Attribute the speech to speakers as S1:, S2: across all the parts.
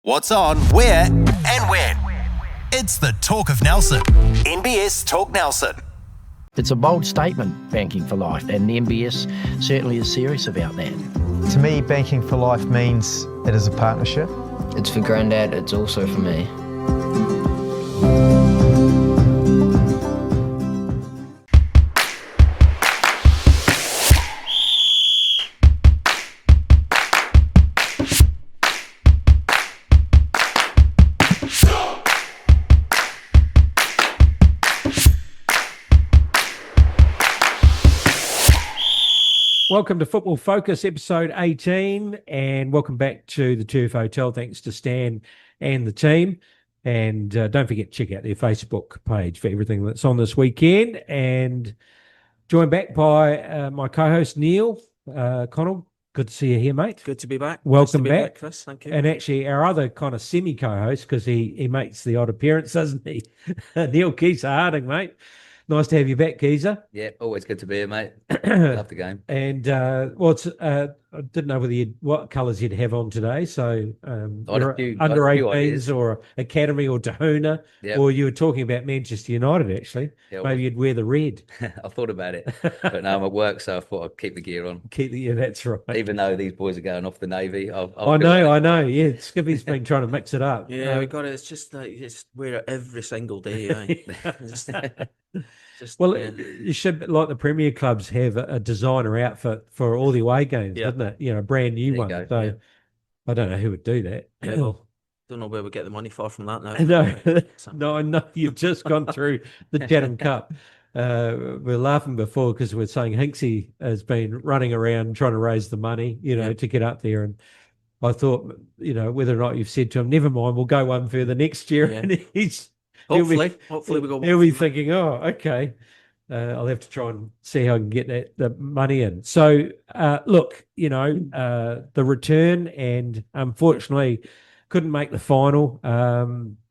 S1: What's on, where, and when. It's the Talk of Nelson. NBS Talk Nelson.
S2: It's a bold statement, banking for life, and the NBS certainly is serious about that.
S3: To me, banking for life means it is a partnership.
S4: It's for Grandad, it's also for me.
S5: Welcome to Football Focus, episode 18, and welcome back to the Turf Hotel. Thanks to Stan and the team. And don't forget to check out their Facebook page for everything that's on this weekend. And joined back by my co-host, Neil Connell. Good to see you here, mate.
S6: Good to be back.
S5: Welcome
S6: nice to be
S5: back,
S6: Chris. Thank you.
S5: And actually, our other kind of semi-co-host, because he makes the odd appearance, doesn't he? Neil Geeza Harding, mate. Nice to have you back, Geeza.
S7: Yeah, always good to be here, mate. Love the game.
S5: And I didn't know what colours you'd have on today. So under 18s or Academy or Tahuna, or you were talking about Manchester United actually. Yeah, maybe you'd wear the red.
S7: I thought about it, but no, I'm at work, so I thought I'd keep the gear on.
S5: That's right.
S7: Even though these boys are going off the Navy,
S5: I know. Yeah, Skippy's been trying to mix it up.
S6: Yeah, we got it. It's just like just wear it every single day.
S5: You should, like the Premier clubs, have a designer outfit for all the away games, wouldn't it? You know, a brand new one. So I don't know who would do that.
S6: Yeah, well, don't know where we get the money from that now.
S5: No, you've just gone through the Chatham Cup. We're laughing before because we're saying Hinksy has been running around trying to raise the money, to get up there. And I thought, whether or not you've said to him, never mind, we'll go one further next year. Yeah. And
S6: hopefully we go.
S5: He'll be thinking, oh, okay. I'll have to try and see how I can get the money in. So, look, the return, and unfortunately couldn't make the final.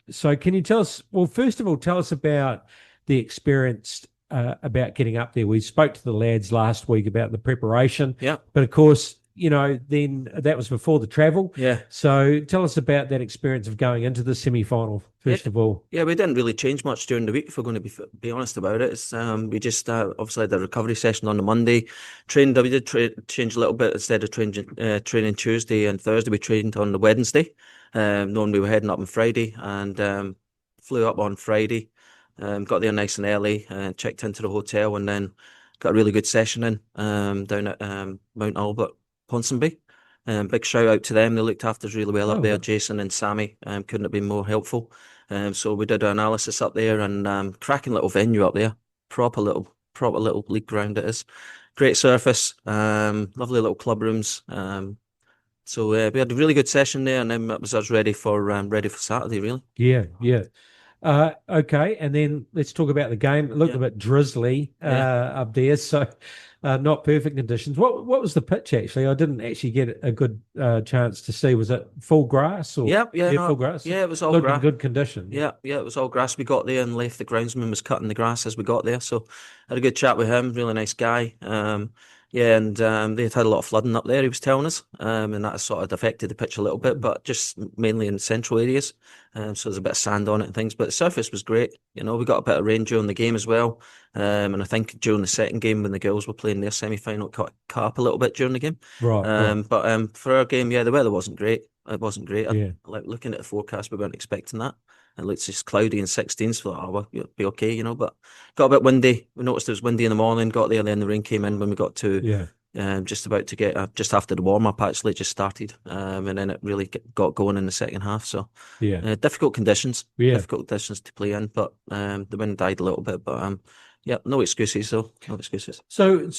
S5: So can you tell us, well, first of all, tell us about the experience about getting up there. We spoke to the lads last week about the preparation.
S6: Yeah.
S5: But of course, then that was before the travel.
S6: Yeah.
S5: So tell us about that experience of going into the semi-final, first of all.
S6: Yeah, we didn't really change much during the week, if we're going to be honest about it. It's, we just obviously had the recovery session on the Monday. We did change a little bit. Instead of training Tuesday and Thursday, we trained on the Wednesday, knowing we were heading up on Friday, and flew up on Friday. Got there nice and early, checked into the hotel, and then got a really good session in down at Mount Albert, Ponsonby. Big shout out to them. They looked after us really well up there. Jason and Sammy couldn't have been more helpful. So we did our analysis up there, and cracking little venue up there. Proper little league ground it is. Great surface. Lovely little club rooms. So we had a really good session there, and then that was us ready for Saturday, really.
S5: Yeah. Okay, and then let's talk about the game. It looked a bit drizzly up there, so not perfect conditions. What was the pitch actually? I didn't actually get a good chance to see. Was it full grass or full grass?
S6: Yeah, it was all
S5: looked
S6: grass.
S5: in good condition.
S6: Yeah, it was all grass. We got there and left. The groundsman was cutting the grass as we got there, so had a good chat with him. Really nice guy. They had a lot of flooding up there, he was telling us, and that sort of affected the pitch a little bit, but just mainly in the central areas. So there's a bit of sand on it and things, but the surface was great. We got a bit of rain during the game as well. And I think during the second game when the girls were playing their semi-final, it cut up a little bit during the game.
S5: Right.
S6: But for our game, the weather wasn't great. It wasn't great.
S5: Yeah.
S6: Looking at the forecast, we weren't expecting that. It looks just cloudy and 16s, so well, you'll be okay, but got a bit windy. We noticed it was windy in the morning, got there, then the rain came in when we got to just about to get just after the warm-up actually just started, and then it really got going in the second half. So difficult conditions to play in, but the wind died a little bit, but no excuses though. No excuses.
S5: So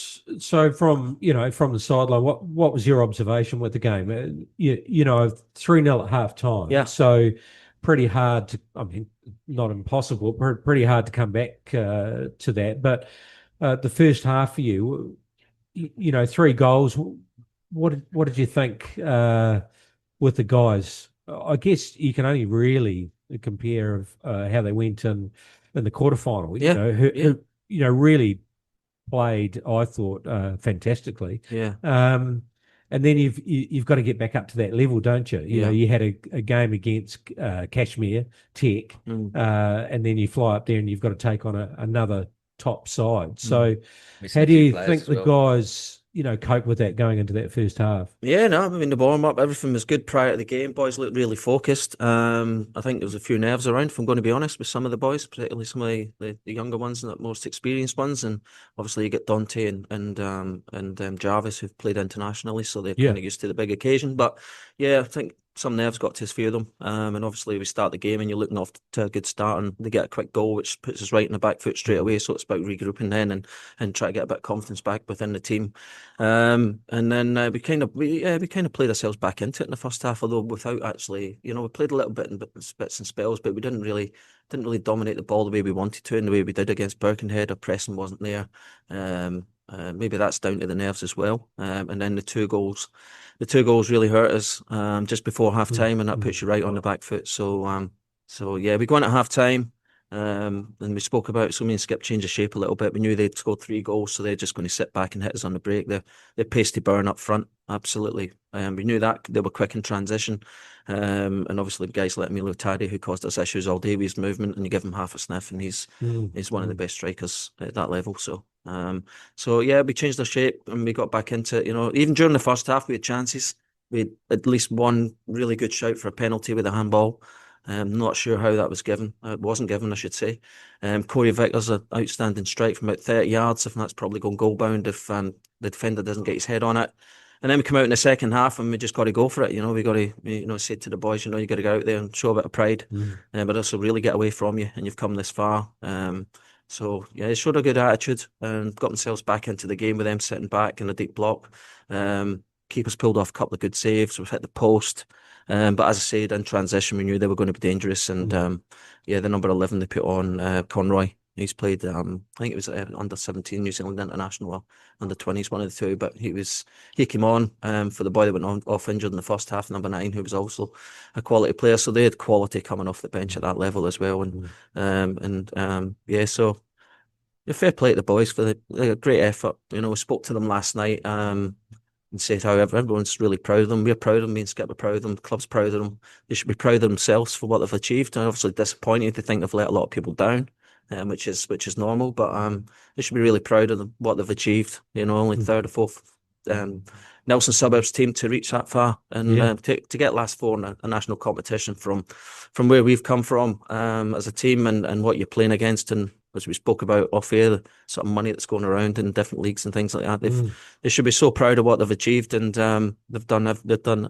S5: from from the sideline, what was your observation with the game? 3-0 at half time.
S6: Yeah.
S5: So pretty hard to, not impossible, but pretty hard to come back to that. But the first half for you, 3 goals. What did you think with the guys? I guess you can only really compare of how they went in the quarterfinal. Who really played, I thought, fantastically.
S6: Yeah.
S5: and then you've got to get back up to that level, don't you? You know, you had a game against Kashmir Tech, and then you fly up there and you've got to take on another top side. So,
S7: Missing
S5: how
S7: a
S5: do
S7: few
S5: you
S7: players
S5: think
S7: as
S5: the
S7: well.
S5: guys, cope with that going into that first half?
S6: Yeah, no, I mean the warm up, everything was good prior to the game. Boys looked really focused. I think there was a few nerves around, if I'm going to be honest, with some of the boys, particularly some of the younger ones and the most experienced ones. And obviously you get Dante and Jarvis who've played internationally, so they're kind of used to the big occasion. But yeah, I think some nerves got to a few of them. And obviously we start the game and you're looking off to a good start and they get a quick goal, which puts us right in the back foot straight away. So it's about regrouping then and try to get a bit of confidence back within the team. And then we kind of played ourselves back into it in the first half, although without actually, we played a little bit in bits and spells, but we didn't really dominate the ball the way we wanted to, and the way we did against Birkenhead. Our pressing wasn't there. Maybe that's down to the nerves as well. And then the two goals really hurt us just before half time, and that puts you right on the back foot. So yeah, we go into half time. And we spoke about, so me and Skip changed the shape a little bit. We knew they'd scored 3 goals, so they're just going to sit back and hit us on the break. They're pasty burn up front, absolutely. We knew that they were quick in transition. And obviously guys like Emilio Tadi, who caused us issues all day with his movement, and you give him half a sniff and he's one of the best strikers at that level. So yeah, we changed our shape and we got back into it. Even during the first half we had chances. We had at least one really good shout for a penalty with a handball. I'm not sure how that was given. It wasn't given, I should say. Corey Vickers, an outstanding strike from about 30 yards. If that's probably going goal bound if the defender doesn't get his head on it. And then we come out in the second half and we just got to go for it. We got to, say to the boys, you got to go out there and show a bit of pride, but also really get away from you. And you've come this far. So yeah, they showed a good attitude and got themselves back into the game with them sitting back in a deep block. Keepers pulled off a couple of good saves. We've hit the post. But as I said, in transition, we knew they were going to be dangerous. And the number 11 they put on, Conroy. He's played, I think it was under 17 New Zealand international, or under 20s, one of the two. But he came on for the boy that went off injured in the first half, number 9, who was also a quality player. So they had quality coming off the bench at that level as well. So fair play to the boys for the great effort. We spoke to them last night. And said how everyone's really proud of them. We're proud of them. Me and Skip are proud of them. The club's proud of them. They should be proud of themselves for what they've achieved. And obviously disappointed to think they've let a lot of people down, which is normal. But they should be really proud of what they've achieved. Only third or fourth Nelson Suburbs team to reach that far and to get last 4 in a national competition from where we've come from as a team and what you're playing against, and as we spoke about off air, the sort of money that's going around in different leagues and things like that. They should be so proud of what they've achieved, and they've done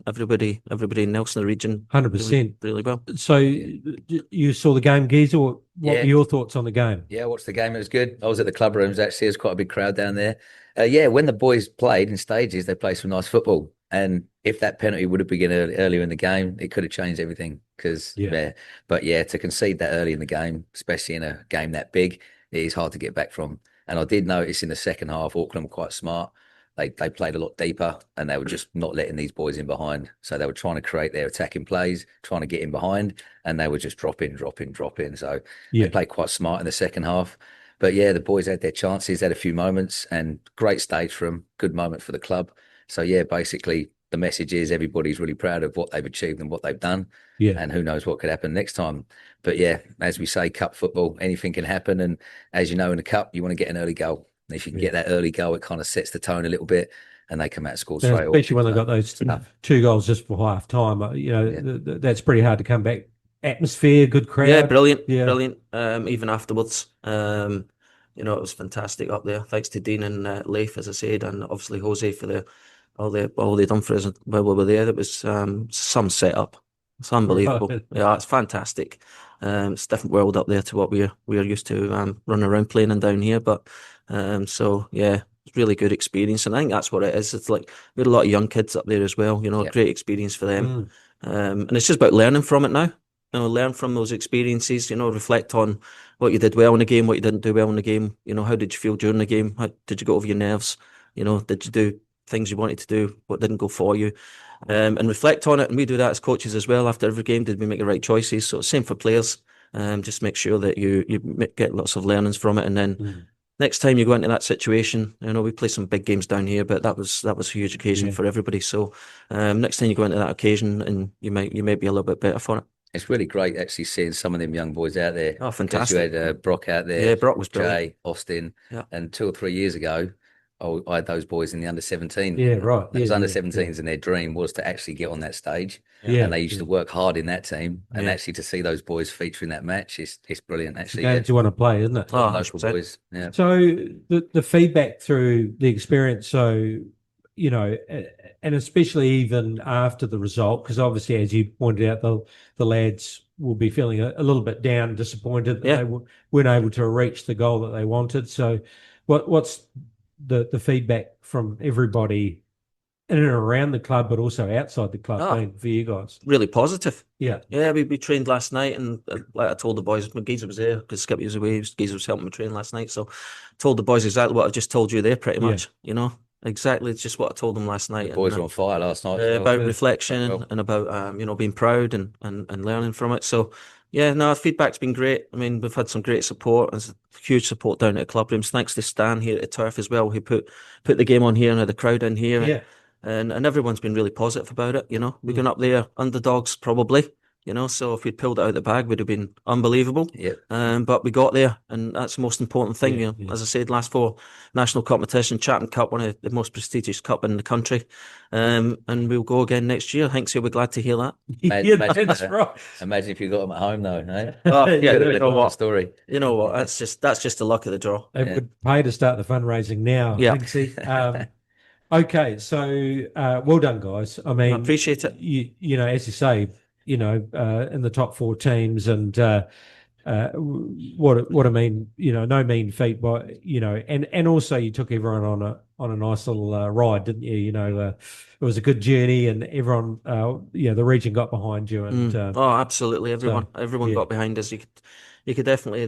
S6: everybody in Nelson region
S5: 100%
S6: really well.
S5: So you saw the game, Geeza. What were your thoughts on the game?
S7: Yeah, I watched the game. It was good. I was at the club rooms actually. There's quite a big crowd down there. When the boys played in stages, they played some nice football. And if that penalty would have begun earlier in the game, it could have changed everything. But to concede that early in the game, especially in a game that big, it is hard to get back from. And I did notice in the second half, Auckland were quite smart. They played a lot deeper and they were just not letting these boys in behind. So they were trying to create their attacking plays, trying to get in behind, and they were just drop in. So they played quite smart in the second half. But yeah, the boys had their chances, had a few moments, and great stage for them, good moment for the club. So yeah, basically the message is everybody's really proud of what they've achieved and what they've done. Yeah. And who knows what could happen next time. But yeah, as we say, cup football, anything can happen. And as you know, in the cup, you want to get an early goal. And if you can get that early goal, it kind of sets the tone a little bit, and they come out and score straight away.
S5: Especially when they got those 2 goals just before half time. That's pretty hard to come back. Atmosphere, good crowd.
S6: Yeah, brilliant. Even afterwards, it was fantastic up there. Thanks to Dean and Leif, as I said, and obviously Jose for all they done for us while we were there. It was some setup. It's unbelievable. Right. Yeah, it's fantastic. It's a different world up there to what we're used to running around playing and down here. But it's really good experience, and I think that's what it is. It's like we had a lot of young kids up there as well. Great experience for them. And it's just about learning from it now. Learn from those experiences, reflect on what you did well in the game, what you didn't do well in the game. How did you feel during the game? How did you go over your nerves? Did you do things you wanted to do? What didn't go for you? And reflect on it. And we do that as coaches as well. After every game, did we make the right choices? So same for players. Just make sure that you get lots of learnings from it, and then next time you go into that situation, we play some big games down here, but that was a huge occasion for everybody. So next time you go into that occasion, and you might be a little bit better for it.
S7: It's really great actually seeing some of them young boys out there.
S6: Oh,
S7: 'Cause
S6: fantastic.
S7: you had Brock out there.
S6: Yeah, Brock was
S7: Jay,
S6: brilliant.
S7: Austin.
S6: Yeah.
S7: And 2 or 3 years ago, I had those boys in the under-17.
S5: Yeah, right.
S7: Those
S5: Yeah,
S7: under-17s, and their dream was to actually get on that stage.
S5: Yeah.
S7: And they used to work hard in that team. And
S6: Yeah.
S7: actually to see those boys feature in that match, it's brilliant,
S5: It's
S7: actually.
S5: the games you want to play, isn't it?
S6: Oh,
S7: Local
S6: 100%.
S7: boys. Yeah.
S5: So the feedback through the experience, so, and especially even after the result, because obviously, as you pointed out, the lads will be feeling a little bit down, disappointed that they weren't able to reach the goal that they wanted. So what's the feedback from everybody in and around the club, but also outside the club been for you guys?
S6: Really positive.
S5: Yeah.
S6: Yeah, we trained last night, and like I told the boys, when Geeza was there, because Skippy was away, Geeza was helping me train last night. So told the boys exactly what I just told you there, pretty much, exactly. It's just what I told them last night.
S7: The boys were on fire last night. as well.
S6: About reflection and about, being proud and learning from it. So, yeah, no, feedback's been great. I mean, we've had some great support and huge support down at the club rooms. Thanks to Stan here at the Turf as well, who put the game on here and had the crowd in here.
S5: Yeah.
S6: And everyone's been really positive about it. We've gone up there underdogs probably. So if we'd pulled it out of the bag, would have been unbelievable.
S7: Yeah.
S6: But we got there, and that's the most important thing.
S5: Yeah.
S6: As I said, last 4 national competition, Chapman Cup, one of the most prestigious cup in the country. And we'll go again next year. Thanks, you'll be glad to hear that.
S5: Yeah, that's right.
S7: Imagine if you got them at home, though. Eh?
S6: Oh, yeah,
S7: Could have
S6: you
S7: been
S6: know
S7: a
S6: what?
S7: story.
S6: You know what? That's just the luck of the draw.
S5: It would pay to start the fundraising now.
S6: Yeah.
S5: Linksy. Okay, so well done, guys. I mean,
S6: I appreciate it.
S5: As you say, in the top 4 teams, and what I mean, no mean feat, but and also you took everyone on a nice little ride, didn't you? It was a good journey, and everyone, the region got behind you, and
S6: absolutely, everyone
S5: yeah.
S6: got behind us. You could definitely,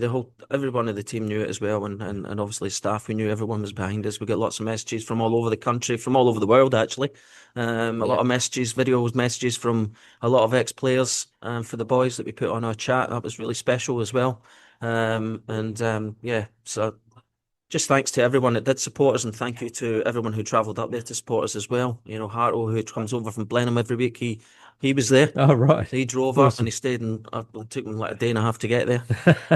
S6: everyone of the team knew it as well, and obviously staff, we knew everyone was behind us. We got lots of messages from all over the country, from all over the world actually. A lot of messages, videos, messages from a lot of ex-players for the boys that we put on our chat. That was really special as well. So just thanks to everyone that did support us, and thank you to everyone who travelled up there to support us as well. Harto, who comes over from Blenheim every week, he was there.
S5: Oh, right.
S6: He drove up and he stayed, and it took him like a day and a half to get there.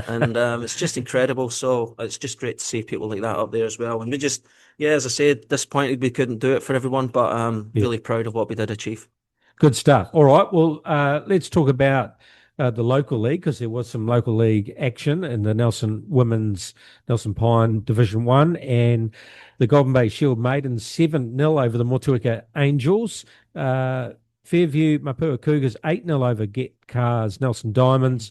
S6: And it's just incredible. So it's just great to see people like that up there as well. And we just, as I said, disappointed we couldn't do it for everyone, but really proud of what we did achieve.
S5: Good stuff. All right. Well, let's talk about the local league, because there was some local league action in the Nelson Pine Division 1, and the Golden Bay Shield Maidens 7-0 over the Motueka Angels. Fairview Mapua Cougars 8-0 over Get Cars Nelson Diamonds.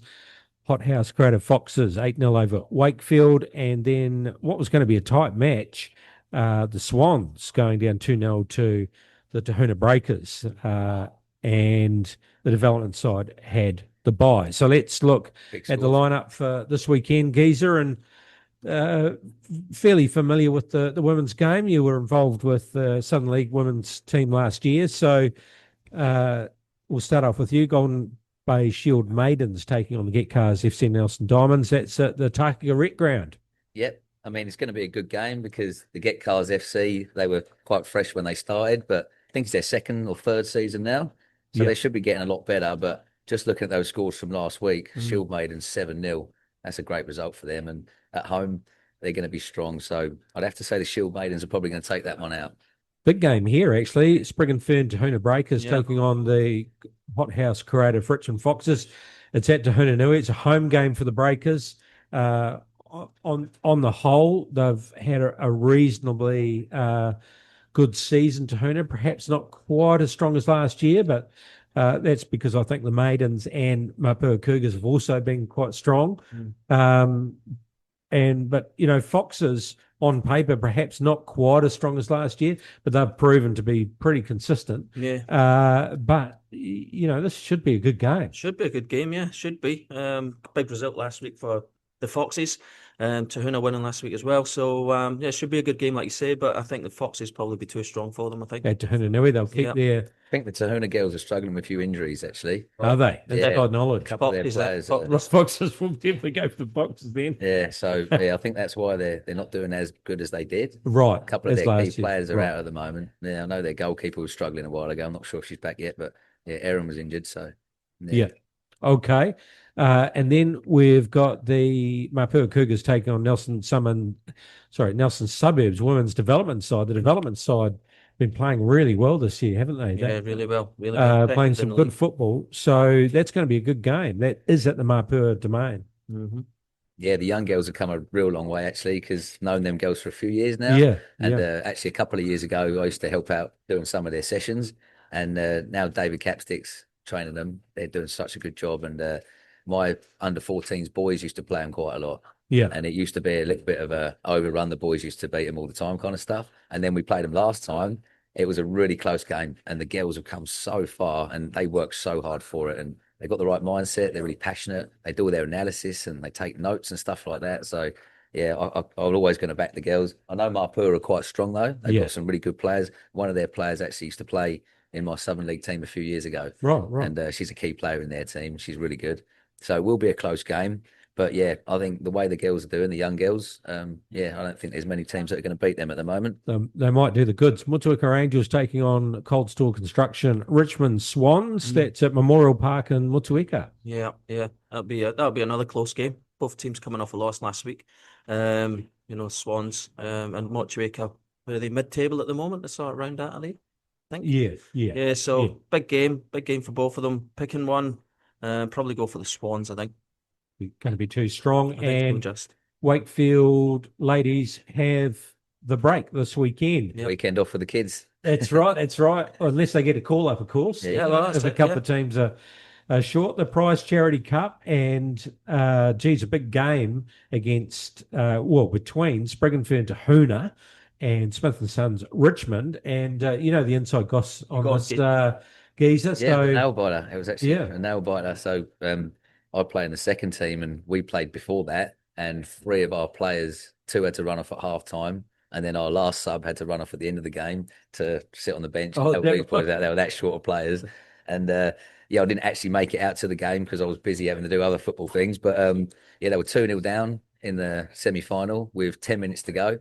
S5: Hothouse Creative Foxes 8-0 over Wakefield. And then what was going to be a tight match, the Swans going down 2-0 to the Tahuna Breakers. And the development side had the bye. So let's look at the lineup for this weekend. Geeza, and fairly familiar with the women's game. You were involved with the Southern League women's team last year. So we'll start off with you. Golden Bay Shield Maidens taking on the Get Cars FC Nelson Diamonds. That's at the Tākega Rec Ground.
S7: Yep. I mean, it's going to be a good game because the Get Cars FC, they were quite fresh when they started, but I think it's their 2nd or 3rd season now. So they should be getting a lot better. But just looking at those scores from last week, Shield Maidens 7-0, that's a great result for them. And at home, they're going to be strong. So I'd have to say the Shield Maidens are probably going to take that one out.
S5: Big game here, actually. Spring and Fern Tahuna Breakers taking on the Hothouse Creative Richmond Foxes. It's at Tahuna Nui. It's a home game for the Breakers. On the whole, they've had a reasonably good season. Tahuna, perhaps not quite as strong as last year, but that's because I think the Maidens and Mapua Cougars have also been quite strong. But Foxes on paper perhaps not quite as strong as last year, but they've proven to be pretty consistent.
S6: Yeah.
S5: But this should be a good game.
S6: Should be a good game, yeah. Should be. Big result last week for the Foxes. Tahuna winning last week as well. So yeah, it should be a good game, like you say. But I think the Foxes probably be too strong for them. I think.
S5: At Tahunanui, they'll keep their.
S7: I think the Tahuna girls are struggling with a few injuries, actually.
S5: Are they? That's
S7: Yeah.
S5: God knowledge.
S7: A couple of their players.
S5: Ross Foxes will definitely go for the Foxes then.
S7: Yeah, so yeah, I think that's why they're not doing as good as they did.
S5: Right.
S7: A couple of
S5: as
S7: their key
S5: last year.
S7: players are
S5: Right.
S7: out at the moment. Yeah, I know their goalkeeper was struggling a while ago. I'm not sure if she's back yet, but yeah, Erin was injured. So
S5: Yeah. Okay. And then we've got the Mapua Cougars taking on Nelson Suburbs women's development side. The development side been playing really well this year, haven't they?
S6: Yeah, really well. Really well.
S5: Playing some good football. So that's going to be a good game. That is at the Mapua domain.
S6: Mm-hmm.
S7: yeah, the young girls have come a real long way actually, because known them girls for a few years now.
S5: Yeah.
S7: And actually, a couple of years ago, I used to help out doing some of their sessions, and now David Capstick's training them. They're doing such a good job, and my under-14s boys used to play them quite a lot.
S5: Yeah.
S7: And it used to be a little bit of a overrun. The boys used to beat them all the time, kind of stuff. And then we played them last time. It was a really close game, and the girls have come so far, and they work so hard for it, and they've got the right mindset. They're really passionate. They do all their analysis and they take notes and stuff like that. So yeah, I'm always going to back the girls. I know Mapua are quite strong though. They've got some really good players. One of their players actually used to play in my Southern League team a few years ago.
S5: Right.
S7: And she's a key player in their team. She's really good. So it will be a close game. But yeah, I think the way the girls are doing, the young girls, I don't think there's many teams that are going to beat them at the moment.
S5: They might do the goods. Motueka Angels taking on Cold Store Construction. Richmond Swans. That's at Memorial Park in Motueka.
S6: Yeah. That'll be another close game. Both teams coming off a loss last week. Swans and Motueka. Are they mid-table at the moment? They saw it around that, are they? I think.
S5: Yeah.
S6: So big game for both of them. Picking one, probably go for the Swans. I think.
S5: Going to be too strong.
S6: I think
S5: And
S6: just
S5: Wakefield ladies have the break this weekend.
S6: Yep.
S7: Weekend off for the kids.
S5: That's right. Unless they get a call up, of course.
S6: Yeah, well, that's
S5: if a
S6: it,
S5: couple of teams are short. The Prize Charity Cup and, a big game against, between Spriggan Fern Tahuna and Smith & Sons Richmond. And, the inside goss on this Geeza.
S7: Yeah,
S5: So,
S7: a nail biter. It was actually a nail biter. So I play in the second team, and we played before that, and 3 of our players, 2 had to run off at half time, and then our last sub had to run off at the end of the game to sit on the bench and help these boys out. They were that short of players. And I didn't actually make it out to the game because I was busy having to do other football things. But they were 2-0 down in the semi-final with 10 minutes to go.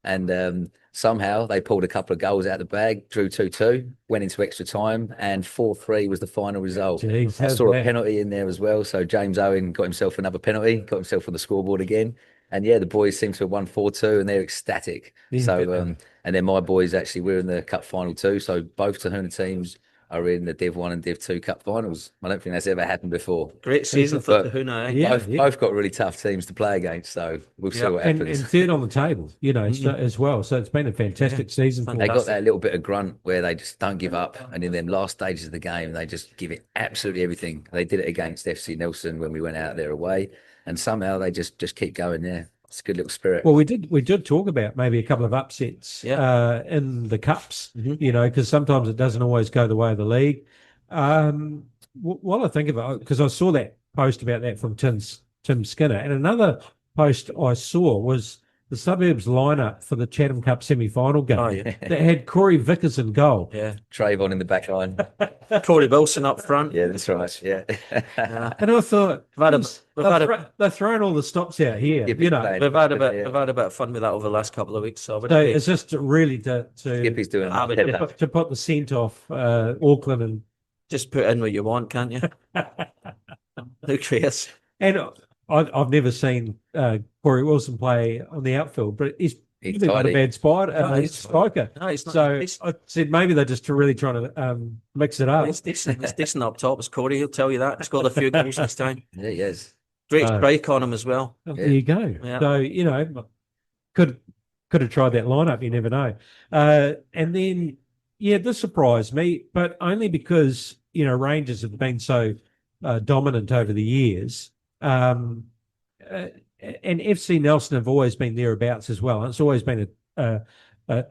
S7: And somehow they pulled a couple of goals out of the bag, drew 2-2, went into extra time, and 4-3 was the final result.
S5: Jeez,
S7: I saw a penalty in there as well. So James Owen got himself another penalty, got himself on the scoreboard again. And the boys seem to have won 4-2, and they're ecstatic. So, and then my boys actually were in the cup final too. So both Tahuna teams are in the Div 1 and Div 2 cup finals. I don't think that's ever happened before.
S6: Great season for Tahuna.
S7: Both got really tough teams to play against, so we'll see what happens.
S5: And third on the table, as well. So it's been a fantastic season for them.
S7: They got that little bit of grunt where they just don't give up, and in them last stages of the game, they just give it absolutely everything. They did it against FC Nelson when we went out there away, and somehow they just keep going there. It's a good little spirit.
S5: Well, we did talk about maybe a couple of upsets in the cups, because sometimes it doesn't always go the way of the league. While I think about it, because I saw that post about that from Tim Skinner, and another post I saw was the Suburbs lineup for the Chatham Cup semi-final game that had Corey Vickers in goal.
S6: Yeah,
S7: Trayvon in the back line.
S6: Corey Wilson up front.
S7: Yeah, that's right. Yeah.
S5: And I thought they're throwing all the stops out here.
S6: We've had a bit of fun with that over the last couple of weeks. So
S5: it's just really to
S7: Skippy's doing
S5: to put the scent off Auckland and
S6: just put in what you want, can't you? Who cares?
S5: And I've never seen Corey Wilson play on the outfield, but he's not a bad striker.
S6: No, he's not.
S5: So I said maybe they're just really trying to mix it up.
S6: He's decent up top. It's Corey. He'll tell you that. He's got a few goals this time.
S7: Yeah, he is.
S6: Great strike on him as well.
S5: There you go. Yeah. So could have tried that lineup. You never know. And then this surprised me, but only because Rangers have been so dominant over the years. And FC Nelson have always been thereabouts as well. And it's always been a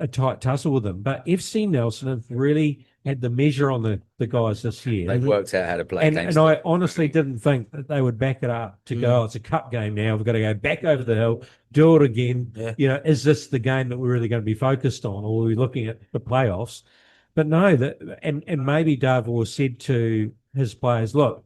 S5: tight tussle with them. But FC Nelson have really had the measure on the guys this year.
S7: They've worked out how to play games.
S5: And I honestly didn't think that they would back it up to go, it's a cup game now. We've got to go back over the hill, do it again.
S6: Yeah.
S5: You know, is this the game that we're really going to be focused on, or are we looking at the playoffs? But no, and maybe Darville said to his players, look,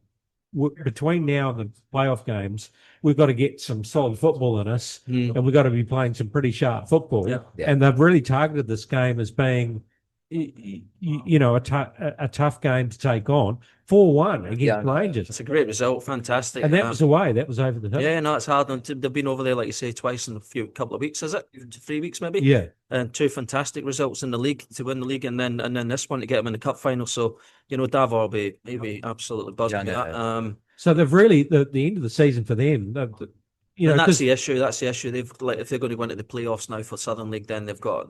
S5: between now and the playoff games, we've got to get some solid football in us, and we've got to be playing some pretty sharp football.
S6: Yeah.
S7: Yeah.
S5: And they've really targeted this game as being, you know, a tough game to take on. 4-1 against Rangers.
S6: It's a great result, fantastic.
S5: And that was away. That was over the hill.
S6: Yeah, no, it's hard. They've been over there, like you say, twice in a couple of weeks, is it? 3 weeks maybe?
S5: Yeah.
S6: And 2 fantastic results in the league to win the league, and then this one to get them in the cup final. So, you know, Davor he'll be absolutely buzzing with that.
S5: So they've really, the end of the season for them, you know,
S6: and that's the issue. That's the issue. They've, like, if they're going to go into the playoffs now for Southern League, then they've got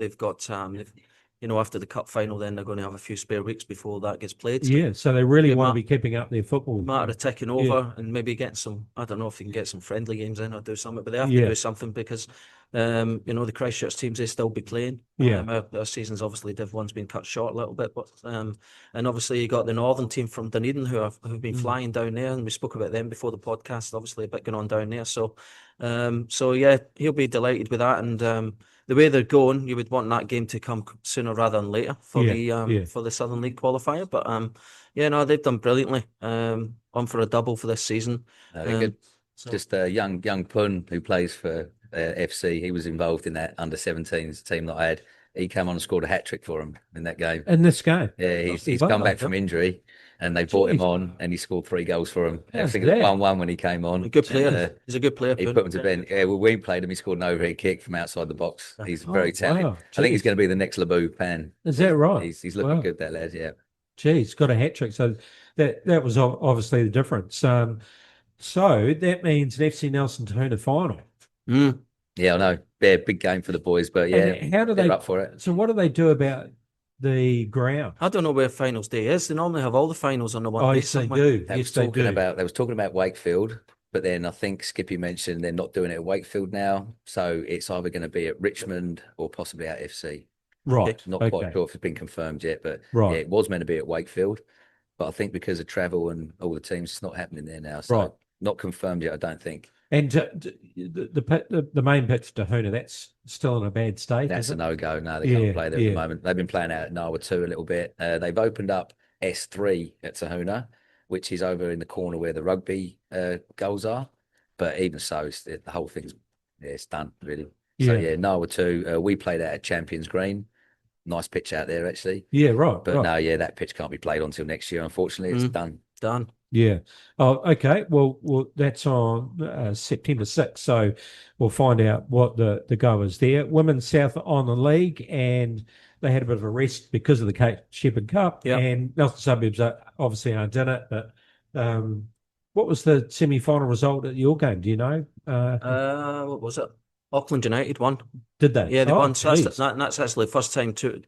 S6: you know, after the cup final, then they're going to have a few spare weeks before that gets played.
S5: Yeah, so they really want to be keeping up their football.
S6: Matter of ticking over and maybe getting some, I don't know if they can get some friendly games in or do something, but they have to do something because, you know, the Christchurch teams, they still be playing. Our season's obviously Div 1's been cut short a little bit, but and obviously you got the Northern team from Dunedin who've been flying down there, and we spoke about them before the podcast, obviously a bit going on down there. So, yeah, he'll be delighted with that, and the way they're going, you would want that game to come sooner rather than later for the Southern League qualifier. But yeah, no, they've done brilliantly. On for a double for this season.
S7: They're good. Just a young Pun who plays for FC. He was involved in that under-17s team that I had. He came on and scored a hat trick for him in that game.
S5: In this game,
S7: yeah, he's come back from injury, and they brought him on, and he scored 3 goals for him. Everything was 1-1 when he came on.
S6: A good player. He's a good player.
S7: He put him to bed. Yeah, well, we played him. He scored an overhead kick from outside the box. He's very talented.
S5: Wow.
S7: I think he's going to be the next Labu Pan.
S5: Is that right?
S7: He's looking good, that lad. Yeah.
S5: Geez, got a hat trick. So that was obviously the difference. So that means an FC Nelson Tahuna final.
S7: Yeah, I know. Yeah, big game for the boys, but yeah,
S5: And how do
S7: they're
S5: they
S7: up for it.
S5: So what do they do about the ground?
S6: I don't know where finals day is. They normally have all the finals on the one
S5: Oh,
S6: day.
S5: yes, they
S6: somewhere.
S5: do.
S7: They
S5: Yes, they do.
S7: They was talking about Wakefield, but then I think Skippy mentioned they're not doing it at Wakefield now, so it's either going to be at Richmond or possibly at FC.
S5: Right.
S7: Not quite sure if it's been confirmed yet, but
S5: Right.
S7: yeah, it was meant to be at Wakefield, but I think because of travel and all the teams, it's not happening there now. So
S5: Right.
S7: not confirmed yet, I don't think.
S5: And the main pitch to Tahuna, that's still in a bad state.
S7: That's
S5: is
S7: a
S5: it?
S7: no-go. No, they can't play there at the moment. They've been playing out at Nawa 2 a little bit. They've opened up S3 at Tahuna, which is over in the corner where the rugby goals are. But even so, the whole thing's it's done, really. So, yeah, Nawa 2, we played out at Champions Green. Nice pitch out there, actually.
S5: Yeah, right.
S7: But
S5: right.
S7: no, yeah, that pitch can't be played until next year, unfortunately. It's done.
S6: Done.
S5: Yeah. Oh, okay. Well, that's on September 6th. So we'll find out what the go is there. Women's South Island League, and they had a bit of a rest because of the Cape Shepherd Cup.
S6: Yep.
S5: And Nelson Suburbs obviously aren't in it. But what was the semi-final result at your game? Do you know?
S6: What was it? Auckland United won.
S5: Did they?
S6: Yeah, they
S5: Oh,
S6: won. So
S5: geez.
S6: that's actually the first time two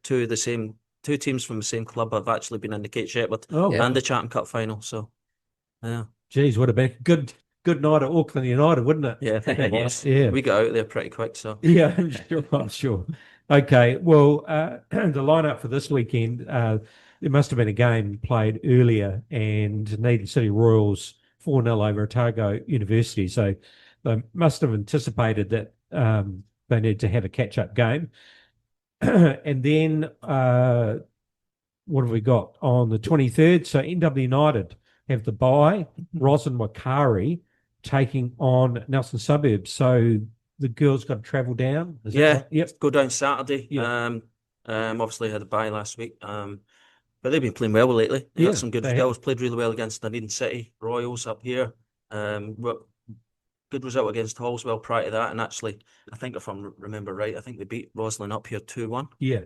S6: teams from the same club have actually been in the Kate Shepherd and the Chatham Cup final. So, yeah.
S5: Geez, would have been a good night at Auckland United, wouldn't it?
S6: Yeah, I think it was.
S5: Yeah.
S6: We got out there pretty quick. So,
S5: Yeah, I'm sure. Okay, well, the lineup for this weekend, there must have been a game played earlier, and Needham City Royals 4-0 over Otago University. So they must have anticipated that they need to have a catch-up game. And then what have we got on the 23rd? So NW United have the bye. Roslyn Wakari taking on Nelson Suburbs. So the girls got to travel down. Is that
S6: yeah,
S5: right? Yep.
S6: go down Saturday.
S5: Yeah.
S6: Obviously had a bye last week. But they've been playing well lately. They
S5: Yeah,
S6: had some good
S5: they
S6: results. Played really well against Dunedin City Royals up here. Good result against Hallswell prior to that, and actually, I think if I remember right, I think they beat Roslyn up here 2-1.
S5: Yeah.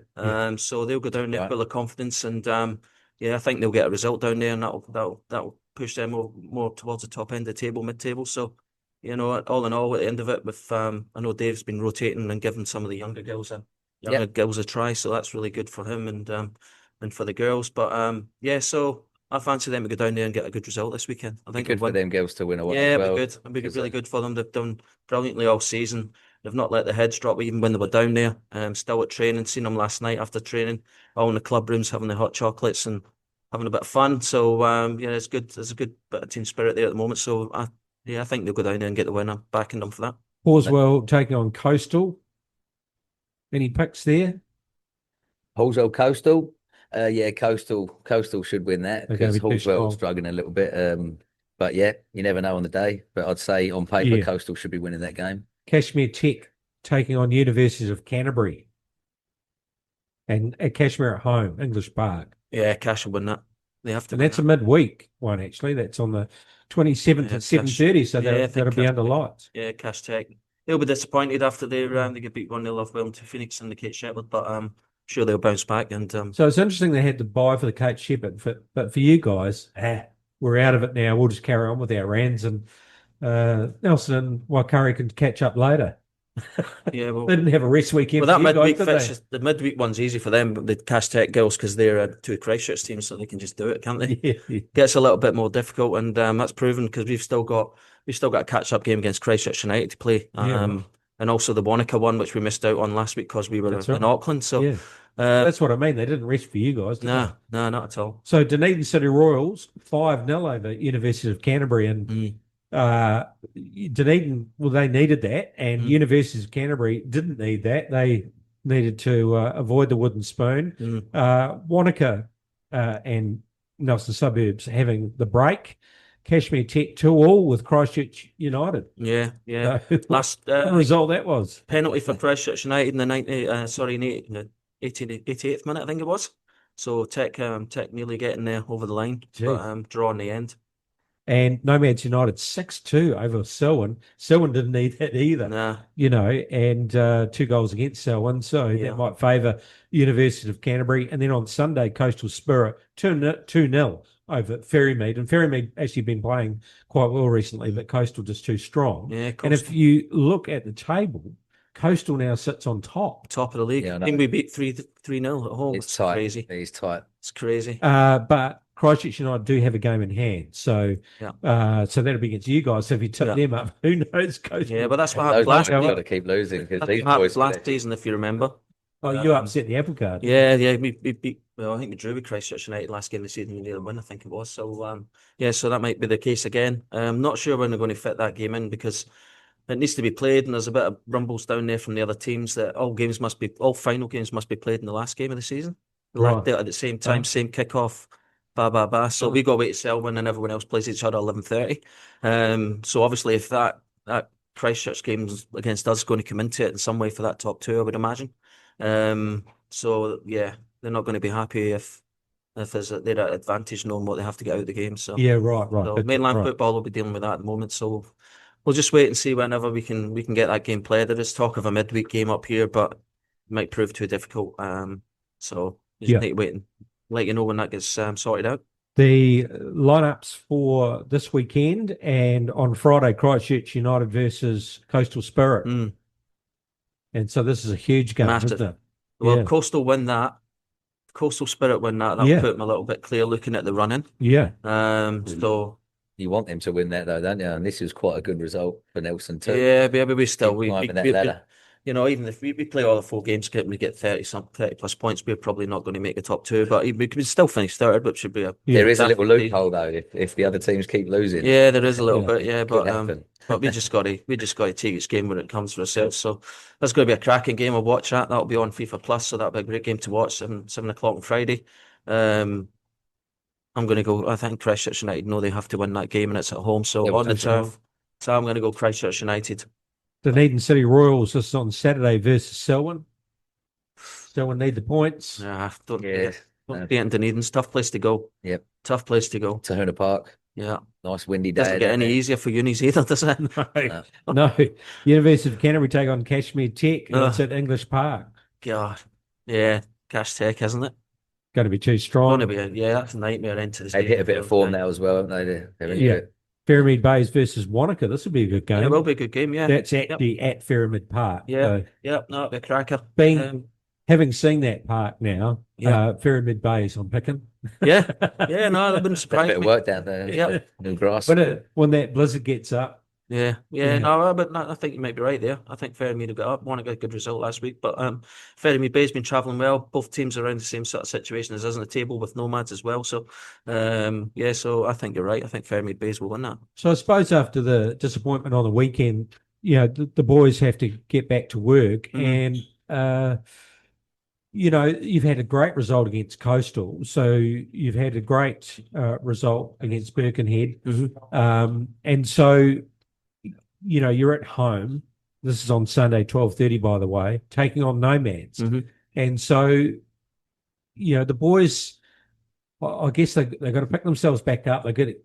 S6: So they'll go down there full of confidence, and yeah, I think they'll get a result down there, and that'll push them more towards the top end of the table, mid-table. So, you know, all in all, at the end of it, with I know Dave's been rotating and giving some of the younger girls a try, so that's really good for him and for the girls. But yeah, so I fancy them to go down there and get a good result this weekend. I think
S7: Good for them girls to win a
S6: yeah, it'd be good. It'd be really good for them. They've done brilliantly all season. they've not let the heads drop even when they were down there. Still at training, seen them last night after training, all in the club rooms having the hot chocolates and having a bit of fun. So yeah, it's good. There's a good bit of team spirit there at the moment. So I think they'll go down there and get the winner. Backing them for that.
S5: Horswell taking on Coastal. Any picks there?
S7: Horswell Coastal. Yeah, Coastal should win that
S5: They're gonna
S7: because
S5: be too
S7: Horswell's
S5: strong.
S7: struggling a little bit. But yeah, you never know on the day. But I'd say on paper,
S5: Yeah.
S7: Coastal should be winning that game.
S5: Kashmir Tech taking on University of Canterbury. And at Kashmir at home, English Park.
S6: Yeah, Cash will win that. They have to.
S5: And that's a midweek one, actually. That's on the 27th at 7:30, so
S6: I think
S5: that'll be
S6: Cash
S5: under
S6: will-
S5: lights.
S6: Yeah, Cash Tech. They'll be disappointed after they get beat 1-0 off Wellington Phoenix and the Kate Shepherd, but sure they'll bounce back. And
S5: So it's interesting they had to buy for the Kate Shepherd, but for you guys, we're out of it now. We'll just carry on with our runs, and Nelson and Waikari can catch up later.
S6: yeah, well,
S5: They didn't have a rest weekend.
S6: well, that
S5: for you
S6: midweek
S5: guys, did they?
S6: fixture, the midweek one's easy for them, the Cash Tech girls, because they're two Christchurch teams, so they can just do it, can't they?
S5: Yeah.
S6: Gets a little bit more difficult, and that's proven because we've still got a catch-up game against Christchurch United to play,
S5: Yeah.
S6: and also the Wanaka one, which we missed out on last week because we were
S5: That's
S6: in
S5: right.
S6: Auckland. So
S5: Yeah. That's what I mean. They didn't rest for you guys, did
S6: no, not at all.
S5: So Dunedin City Royals 5-0 over University of Canterbury, and Dunedin, well, they needed that, and University of Canterbury didn't need that. They needed to avoid the wooden spoon. Wanaka and Nelson Suburbs having the break. Kashmir Tech 2-2 with Christchurch United.
S6: Yeah.
S5: So,
S6: Last
S5: what a result that was.
S6: penalty for Christchurch United in the 88th minute, I think it was. So Tech nearly getting there over the line, but draw in the end.
S5: And Nomads United 6-2 over Selwyn. Selwyn didn't need that either.
S6: Nah.
S5: And 2 goals against Selwyn. So that might favour University of Canterbury. And then on Sunday, Coastal Spirit 2-0 over Ferrymead. And Ferrymead actually been playing quite well recently, but Coastal just too strong.
S6: Yeah,
S5: and if you look at the table, Coastal now sits on top.
S6: Top of the league.
S7: Yeah, I
S6: I
S7: know.
S6: think we beat 3-0 at home.
S7: It's tight.
S6: Crazy.
S7: It's tight.
S6: It's crazy.
S5: But Christchurch United do have a game in hand. So so that'll be against you guys. So if you tip them up, who knows? Coastal.
S6: Yeah, but that's what
S7: Those
S6: happened last
S7: guys
S6: year.
S7: got to keep losing because
S6: That's
S7: these
S6: what happened
S7: boys
S6: last season, if you remember.
S5: Oh, you upset the apple cart.
S6: Yeah, we beat. Well, I think we drew with Christchurch United last game of the season. We nearly win, I think it was. So so that might be the case again. I'm not sure when they're going to fit that game in because it needs to be played, and there's a bit of rumbles down there from the other teams that all final games must be played in the last game of the season.
S5: Right.
S6: At the same time, same kickoff. So we got to wait to Selwyn and everyone else plays each other 11:30. So obviously, if that Christchurch game against us is going to come into it in some way for that top 2, I would imagine. So yeah, they're not going to be happy if they're at advantage knowing what they have to get out of the game. So
S5: Yeah, right.
S6: So mainland football will be dealing with that at the moment. So we'll just wait and see whenever we can get that game played. There is talk of a midweek game up here, but it might prove too difficult. So you just need to wait and let you know when that gets sorted out.
S5: The lineups for this weekend and on Friday, Christchurch United versus Coastal Spirit. And so this is a huge game,
S6: Massive.
S5: isn't it?
S6: Well,
S5: Yeah.
S6: Coastal win that. Coastal Spirit win that. That'll put them a little bit clear looking at the running.
S5: Yeah.
S6: So
S7: You want them to win that though, don't you? And this is quite a good result for Nelson too.
S6: yeah, maybe we still
S7: Keep climbing that ladder.
S6: even if we play all the 4 games, we get 30 plus points, we're probably not going to make the top 2, but we could still finish third, which should be
S7: There is a little loophole though if the other teams keep losing.
S6: Yeah, there is a little bit,
S7: Could happen.
S6: but we just got to take each game when it comes for ourselves. So that's going to be a cracking game. I'll watch that. That'll be on FIFA Plus, so that'll be a great game to watch. 7 o'clock on Friday. I'm going to go. I think Christchurch United know they have to win that game, and it's at home, so
S7: Yeah,
S6: on the
S5: that's right.
S6: turf. So I'm going to go Christchurch United.
S5: Dunedin City Royals, this is on Saturday versus Selwyn. Selwyn need the points.
S6: Yeah, don't
S7: Yeah.
S6: be in Dunedin's tough place to go.
S7: Yep.
S6: Tough place to go.
S7: Tahuna Park.
S6: Yeah,
S7: Nice windy day.
S6: doesn't get any easier for unis either, does it?
S5: No. No. University of Canterbury take on Kashmir Tech, and it's at English Park.
S6: God, yeah, Cash Tech, isn't it?
S5: Going to be too strong.
S6: Going to be that's a nightmare into this.
S7: They've hit a bit of form now as well, haven't they? They're really
S5: Yeah.
S7: good.
S5: Ferrymead Bays versus Wanaka. This will be a good game.
S6: It will be a good game, yeah.
S5: That's actually at Ferrymead Park.
S6: Yeah.
S5: So
S6: Yeah, no, it'll be a cracker.
S5: having seen that park now, Ferrymead Bays, I'm picking.
S6: Yeah, no, that wouldn't
S7: Bit
S6: surprise
S7: of
S6: me.
S7: work down there.
S6: Yeah.
S7: New grass.
S5: When that blizzard gets up,
S6: Yeah,
S5: Yeah.
S6: no, but no, I think you might be right there. I think Ferrymead have got up, won a good result last week, but Ferrymead Bay's been travelling well. Both teams are in the same sort of situation as us on the table with Nomads as well. So, yeah, so I think you're right. I think Ferrymead Bays will win that.
S5: So I suppose after the disappointment on the weekend, the boys have to get back to work, and you've had a great result against Coastal, so you've had a great result against Birkenhead, and so you're at home. This is on Sunday, 12:30, by the way, taking on Nomads, and so the boys, I guess they've got to pick themselves back up. They've got to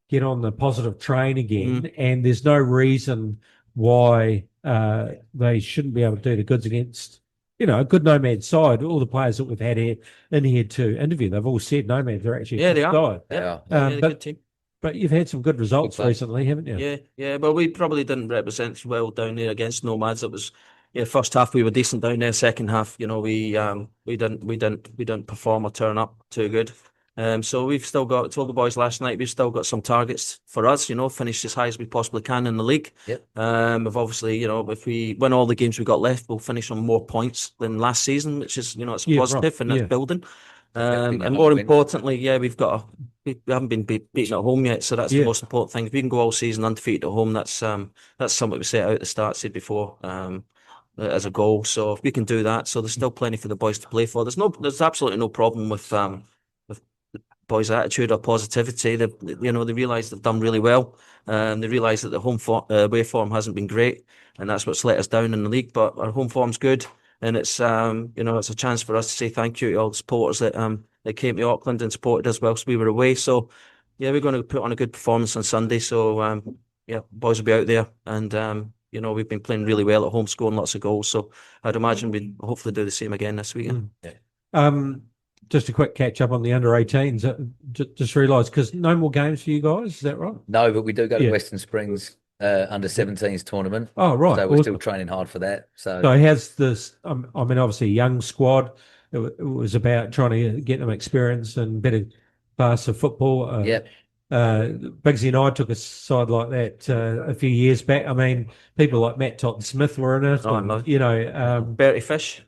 S5: get on the positive train again, and there's no reason why they shouldn't be able to do the goods against a good Nomad side. All the players that we've had here to interview, they've all said Nomads are actually a good side.
S7: They are.
S6: Yeah, good team.
S5: But you've had some good results recently, haven't you?
S6: Yeah. Well, we probably didn't represent well down there against Nomads. It was, first half we were decent down there. Second half, we didn't perform or turn up too good. So we've still got, told the boys last night, we've still got some targets for us, finish as high as we possibly can in the league.
S7: Yep.
S6: We've obviously, if we win all the games we got left, we'll finish on more points than last season, which is, it's a positive and it's building. And more importantly, we haven't been beaten at home yet, so that's the most important thing. If we can go all season undefeated at home, that's something we set out at the start, said before, as a goal. So if we can do that, so there's still plenty for the boys to play for. There's absolutely no problem with the boys' attitude or positivity. They realise they've done really well. They realise that the home away form hasn't been great, and that's what's let us down in the league. But our home form's good. And it's it's a chance for us to say thank you to all the supporters that came to Auckland and supported us whilst we were away. So we're going to put on a good performance on Sunday. So boys will be out there, and we've been playing really well at home, scoring lots of goals. So I'd imagine we'd hopefully do the same again this weekend.
S5: Just a quick catch up on the under 18s. Just realised, because no more games for you guys, is that right?
S7: No, but we do go to Western Springs under 17s tournament.
S5: Oh, right.
S7: So we're still training hard for that. So
S5: how's this? Obviously a young squad. It was about trying to get them experience and better pass of football. Bigsy and I took a side like that a few years back. People like Matt Totten-Smith were in it.
S6: Bertie Fish.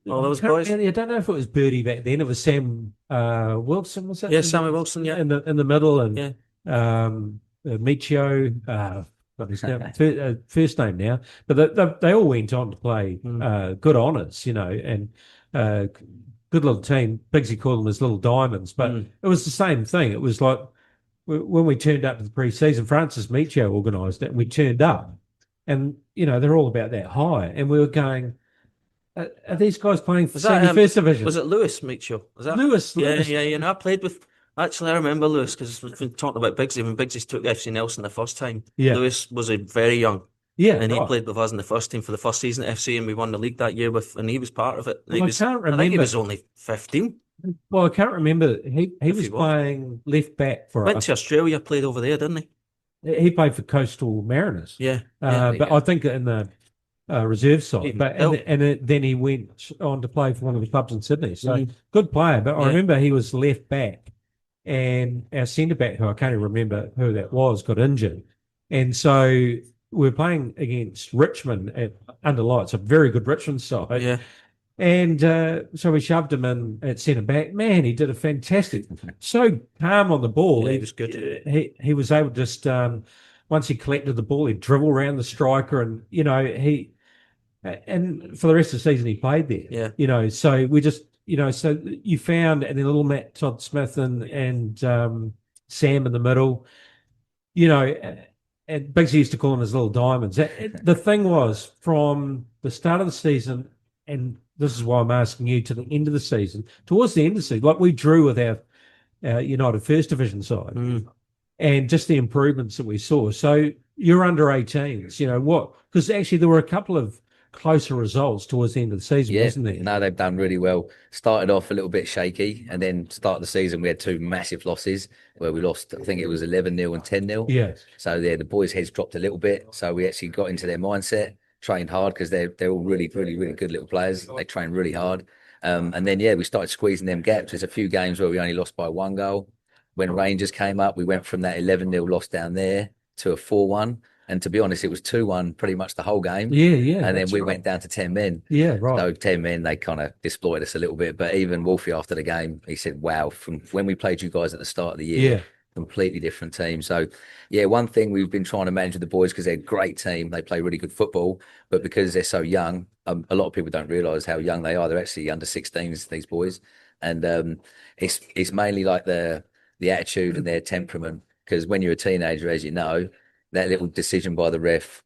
S6: All those boys.
S5: I don't know if it was Birdie back then. It was Sam Wilson, was it?
S6: Yeah, Sammy Wilson. Yeah,
S5: in the middle, and Michio. First name now, but they all went on to play good honours, and good little team. Bigsy called them his little diamonds, but it was the same thing. It was like when we turned up to the pre-season, Francis Michio organised it, and we turned up, and they're all about that high, and we were going, are these guys playing for first division?
S6: Was it Lewis Michio? Was that
S5: Lewis?
S6: Yeah. I played with. Actually, I remember Lewis, because we've been talking about Bigsy. When Bigsy took FC Nelson the first time, Lewis was very young. Yeah, and he played with us in the first team for the first season at FC, and we won the league that year and he was part of it.
S5: I can't remember.
S6: I think he was only 15.
S5: Well, I can't remember. He was playing left back for us.
S6: Went to Australia, played over there, didn't he?
S5: He played for Coastal Mariners. But I think in the reserve side. Then he went on to play for one of the clubs in Sydney. So good player. But I remember he was left back, and our centre back, who I can't even remember who that was, got injured, and so we were playing against Richmond at under lights, a very good Richmond side. Yeah. And so we shoved him in at centre back. Man, he did a fantastic, so calm on the ball.
S6: He was good.
S5: He was able to just once he collected the ball, he'd dribble around the striker, and and for the rest of the season he played there. Yeah. So we just so you found, and then little Matt Todd-Smith and Sam in the middle, and Biggs used to call them his little diamonds. The thing was, from the start of the season, and this is why I'm asking you, to the end of the season, towards the end of the season, like we drew with our United First Division side, and just the improvements that we saw. So you're under 18s, what? Because actually there were a couple of closer results towards the end of the season, wasn't there?
S7: No, they've done really well. Started off a little bit shaky, and then start of the season we had two massive losses where we lost, I think it was 11-0 and 10-0.
S5: Yes.
S7: So the boys' heads dropped a little bit. So we actually got into their mindset, trained hard, because they're all really, really, really good little players. They train really hard. And then, we started squeezing them gaps. There's a few games where we only lost by 1 goal. When Rangers came up, we went from that 11-0 loss down there to a 4-1. And to be honest, it was 2-1 pretty much the whole game.
S5: Yeah, yeah.
S7: And then
S5: that's
S7: we
S5: right.
S7: went down to 10 men.
S5: Yeah, right.
S7: So 10 men, they kind of exploited us a little bit. But even Wolfie after the game, he said, wow, from when we played you guys at the start of the year,
S5: Yeah.
S7: completely different team. So, yeah, one thing we've been trying to manage with the boys because they're a great team. They play really good football. But because they're so young, a lot of people don't realise how young they are. They're actually under 16s, these boys. And it's mainly like the attitude and their temperament. Because when you're a teenager, as you know, that little decision by the ref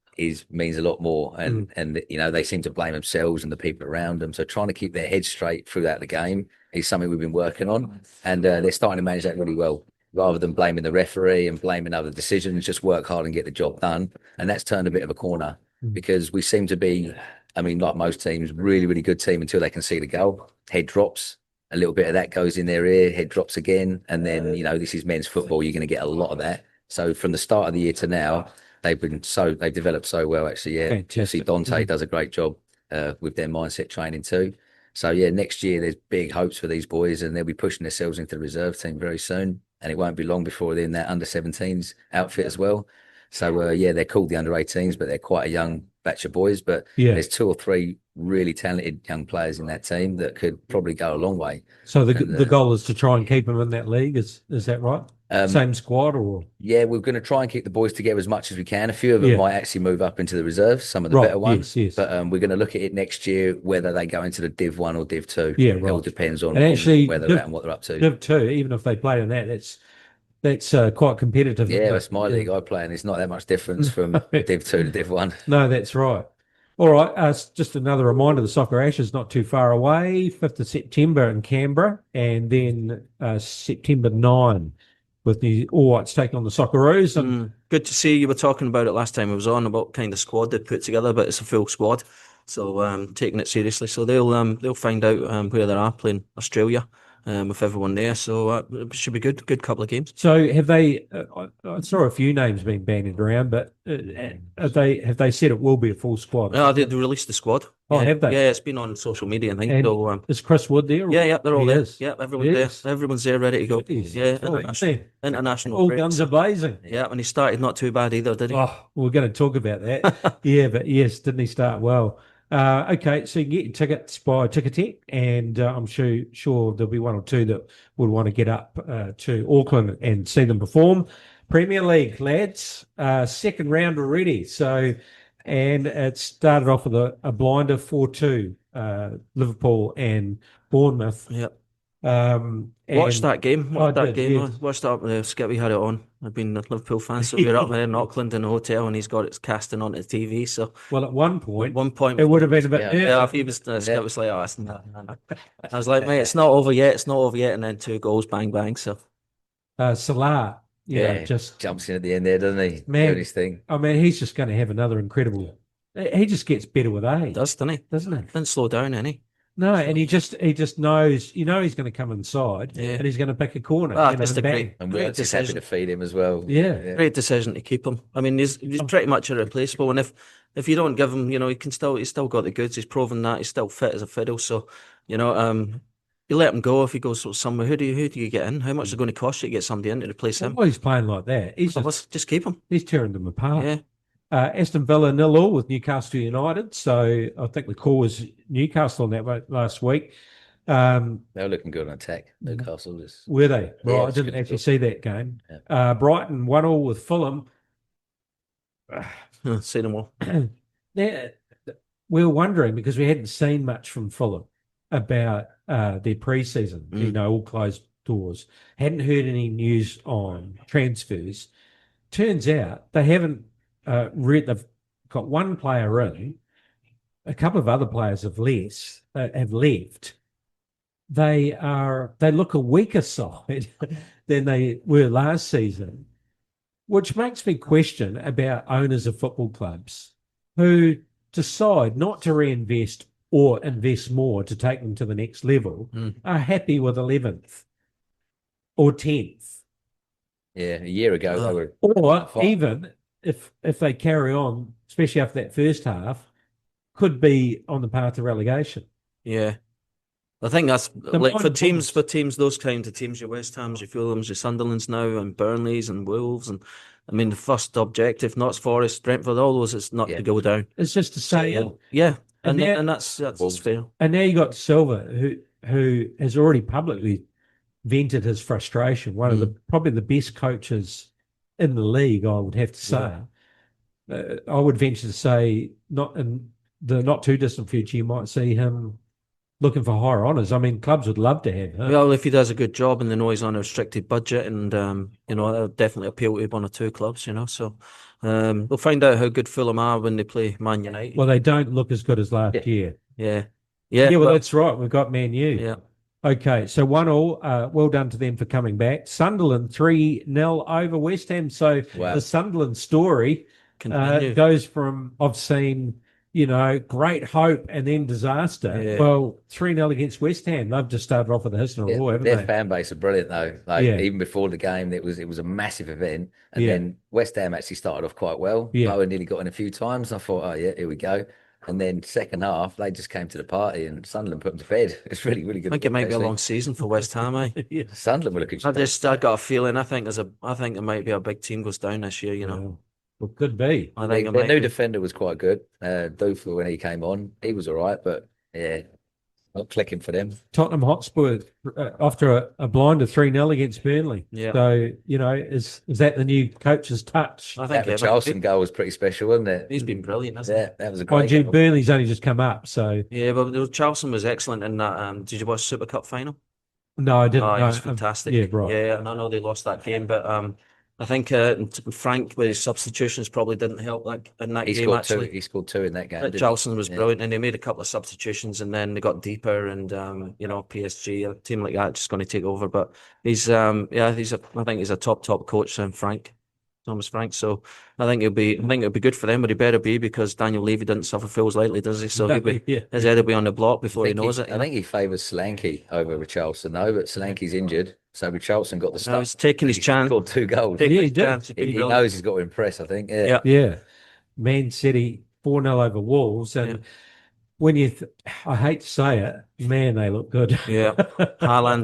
S7: means a lot more, and you know they seem to blame themselves and the people around them. So trying to keep their heads straight throughout the game is something we've been working on, and they're starting to manage that really well. Rather than blaming the referee and blaming other decisions, just work hard and get the job done. And that's turned a bit of a corner because we seem to be, I mean, like most teams, really, really good team until they can see the goal. Head drops, a little bit of that goes in their ear, head drops again, and then you know this is men's football. You're going to get a lot of that. So from the start of the year to now, they've developed so well. Actually, yeah.
S5: Fantastic.
S7: See, Dante does a great job with their mindset training too. So yeah, next year there's big hopes for these boys, and they'll be pushing themselves into the reserve team very soon. And it won't be long before they're in that under 17s outfit as well. So yeah, they're called the under 18s, but they're quite a young batch of boys. But
S5: Yeah.
S7: there's 2 or 3 really talented young players in that team that could probably go a long way.
S5: So the goal is to try and keep them in that league. Is that right? Same squad or?
S7: Yeah, we're going to try and keep the boys together as much as we can. A few of them
S5: Yeah.
S7: might actually move up into the reserves, some of the
S5: Right,
S7: better ones.
S5: yes.
S7: But we're going to look at it next year, whether they go into the Div 1 or Div 2.
S5: Yeah,
S7: It all
S5: right.
S7: depends on
S5: And actually,
S7: where they're at and what they're up to.
S5: Div 2, even if they play in that, that's quite competitive.
S7: Yeah,
S5: isn't
S7: that's
S5: it?
S7: my league I play, and it's not that much difference from Div 2 to Div 1.
S5: No, that's right. All right. Just another reminder, the Soccer Ash is not too far away, 5th of September in Canberra, and then September 9 with the All Whites taking on the Socceroos. And
S6: Good to see you were talking about it last time I was on about kind of squad they put together, but it's a full squad, so taking it seriously. So they'll find out where they are playing Australia with everyone there. So it should be good. Good couple of games.
S5: So have they? I saw a few names being bandied around, but have they said it will be a full squad?
S6: They released the squad.
S5: Oh, have they?
S6: Yeah, it's been on social media, I think.
S5: And
S6: So,
S5: is Chris Wood there?
S6: yeah, they're all
S5: He
S6: there.
S5: is.
S6: Yeah, everyone's
S5: Yes.
S6: there. Everyone's there, ready to go.
S5: Jeez.
S6: Yeah,
S5: Oh,
S6: international
S5: all
S6: breaks.
S5: guns are blazing.
S6: Yeah, when he started, not too bad either, did he?
S5: Oh, we're going to talk about that. Yeah, but yes, didn't he start well? Okay, so you can get your tickets by Ticketek, and I'm sure there'll be one or two that would want to get up to Auckland and see them perform. Premier League, lads, second round already. So, and it started off with a blinder 4-2, Liverpool and Bournemouth.
S6: Yep.
S5: and-
S6: Watched that game.
S5: I
S6: Watched that
S5: did,
S6: game.
S5: yes.
S6: I watched that up there. Skippy had it on. I've been a Liverpool fan, so we were up there in Auckland in a hotel, and he's got it casting onto the TV. So
S5: Well, at one
S6: at
S5: point,
S6: one point,
S5: it would have been a bit.
S6: yeah, he was Skip was like, "Oh, it's not." I was like, "Mate, it's not over yet. It's not over yet." And then 2 goals, bang, bang. So
S5: Salah,
S7: Yeah,
S5: just
S7: jumps in at the end there, doesn't he?
S5: Man.
S7: Doing his thing.
S5: I mean, he's just going to have another incredible. He just gets better with age,
S6: doesn't he?
S5: doesn't he?
S6: Didn't slow down any.
S5: No, and he just knows, he's going to come inside
S6: Yeah.
S5: and he's going to pick a corner.
S6: Just a
S5: bang.
S6: great,
S7: And we're
S6: great
S7: just happy
S6: decision.
S7: to feed him as well.
S5: Yeah.
S6: Great decision to keep him. I mean, he's pretty much irreplaceable, and if you don't give him, he's still got the goods. He's proven that he's still fit as a fiddle. So, you let him go if he goes somewhere. Who do you get in? How much is it going to cost you to get somebody in to replace him?
S5: Well, he's playing like that. He's
S6: So let's just keep him.
S5: he's tearing them apart.
S6: Yeah.
S5: Aston Villa 0-0 with Newcastle United. So I think the call was Newcastle on that last week.
S7: They were looking good on attack. Newcastle is.
S5: Were they?
S7: Yeah,
S5: Right, I
S7: it's
S5: didn't
S7: good
S5: actually
S7: stuff.
S5: see that game.
S7: Yeah.
S5: Brighton 1-0 with Fulham.
S6: See them all.
S5: Now, we were wondering because we hadn't seen much from Fulham about their pre-season, all closed doors. Hadn't heard any news on transfers. Turns out they haven't they've got one player in, a couple of other players have left. They look a weaker side than they were last season, which makes me question about owners of football clubs who decide not to reinvest or invest more to take them to the next level, are happy with 11th or 10th.
S7: Yeah, a year ago they were.
S5: Or
S7: Fine.
S5: even if they carry on, especially after that first half, could be on the path to relegation.
S6: Yeah. I think that's like for
S5: mindfulness.
S6: teams, those kinds of teams, your West Hams, your Fulhams, your Sunderlands now, and Burnleys and Wolves, and I mean, the first objective, Notts Forest, Brentford, all those, it's not
S7: Yeah.
S6: to go down.
S5: It's just to say,
S6: Yeah,
S5: And
S6: and
S5: now-
S6: that's fair.
S5: and now you got Silva, who has already publicly vented his frustration. One of the probably the best coaches in the league, I would have to say. I would venture to say, not in the not too distant future, you might see him looking for higher honours. I mean, clubs would love to have him.
S6: Well, if he does a good job and they know he's on a restricted budget, and that'll definitely appeal to one or two clubs. So we'll find out how good Fulham are when they play Man United.
S5: Well, they don't look as good as last year.
S6: Yeah.
S5: Well,
S6: but-
S5: that's right. We've got Man U.
S6: yeah.
S5: Okay, so 1-1. Well done to them for coming back. Sunderland 3-0 over West Ham. So
S7: Wow.
S5: the Sunderland story
S6: Continue.
S5: goes from I've seen great hope and then disaster.
S6: Yeah.
S5: Well, 3-0 against West Ham. They've just started off with a history of war, haven't
S7: Their
S5: they?
S7: fan base are brilliant though. Like
S5: Yeah.
S7: even before the game, it was a massive event, and
S5: Yeah.
S7: then West Ham actually started off quite well.
S5: Yeah.
S7: Bowen nearly got in a few times. I thought, oh yeah, here we go. And then second half, they just came to the party, and Sunderland put them to bed. It's really, really good.
S6: I think it might be a
S7: actually.
S6: long season for West Ham.
S5: Yeah.
S7: Sunderland were looking.
S6: I got a feeling. I think there might be a big team goes down this year.
S5: Well, could be.
S6: I think
S7: Their
S6: it might
S7: new
S6: be.
S7: defender was quite good. Doufler, when he came on, he was all right, but yeah, not clicking for them.
S5: Tottenham Hotspur after a blinder 3-0 against Burnley.
S6: Yeah.
S5: So, is that the new coach's touch?
S6: I think
S7: That Richarlison goal was pretty special, wasn't it?
S6: he's been brilliant, hasn't
S7: Yeah, that was a
S5: Mind
S7: great
S5: you,
S7: goal.
S5: Burnley's only just come up, so
S6: he? Yeah, but Charleston was excellent in that. Did you watch Super Cup final?
S5: no, I didn't.
S6: Oh, it
S5: know.
S6: was fantastic.
S5: Yeah, right.
S6: Yeah, and I know they lost that game, but I think Frank with his substitutions probably didn't help in that
S7: He
S6: game.
S7: scored
S6: Actually,
S7: two. He scored two in that game.
S6: But
S7: didn't he?
S6: Charleston was
S7: Yeah.
S6: brilliant, and they made a couple of substitutions, and then they got deeper, and PSG, a team like that, just going to take over. But he's I think he's a top coach, Thomas Frank. So I think it'll be good for them, but he better be, because Daniel Levy doesn't suffer fouls lightly, does he? So
S5: Yeah.
S6: his head will be on the block before he knows it.
S7: I think he favours Solanke over Richarlison though, but Solanke's injured, so Richarlison got the
S6: No,
S7: start.
S6: he's taking his
S7: He
S6: chance.
S7: scored 2 goals.
S5: Yeah, he did.
S7: He knows he's got to impress, I think. Yeah.
S5: Yeah. Man City 4-0 over Wolves. And when I hate to say it, man, they look good.
S6: Yeah, Haaland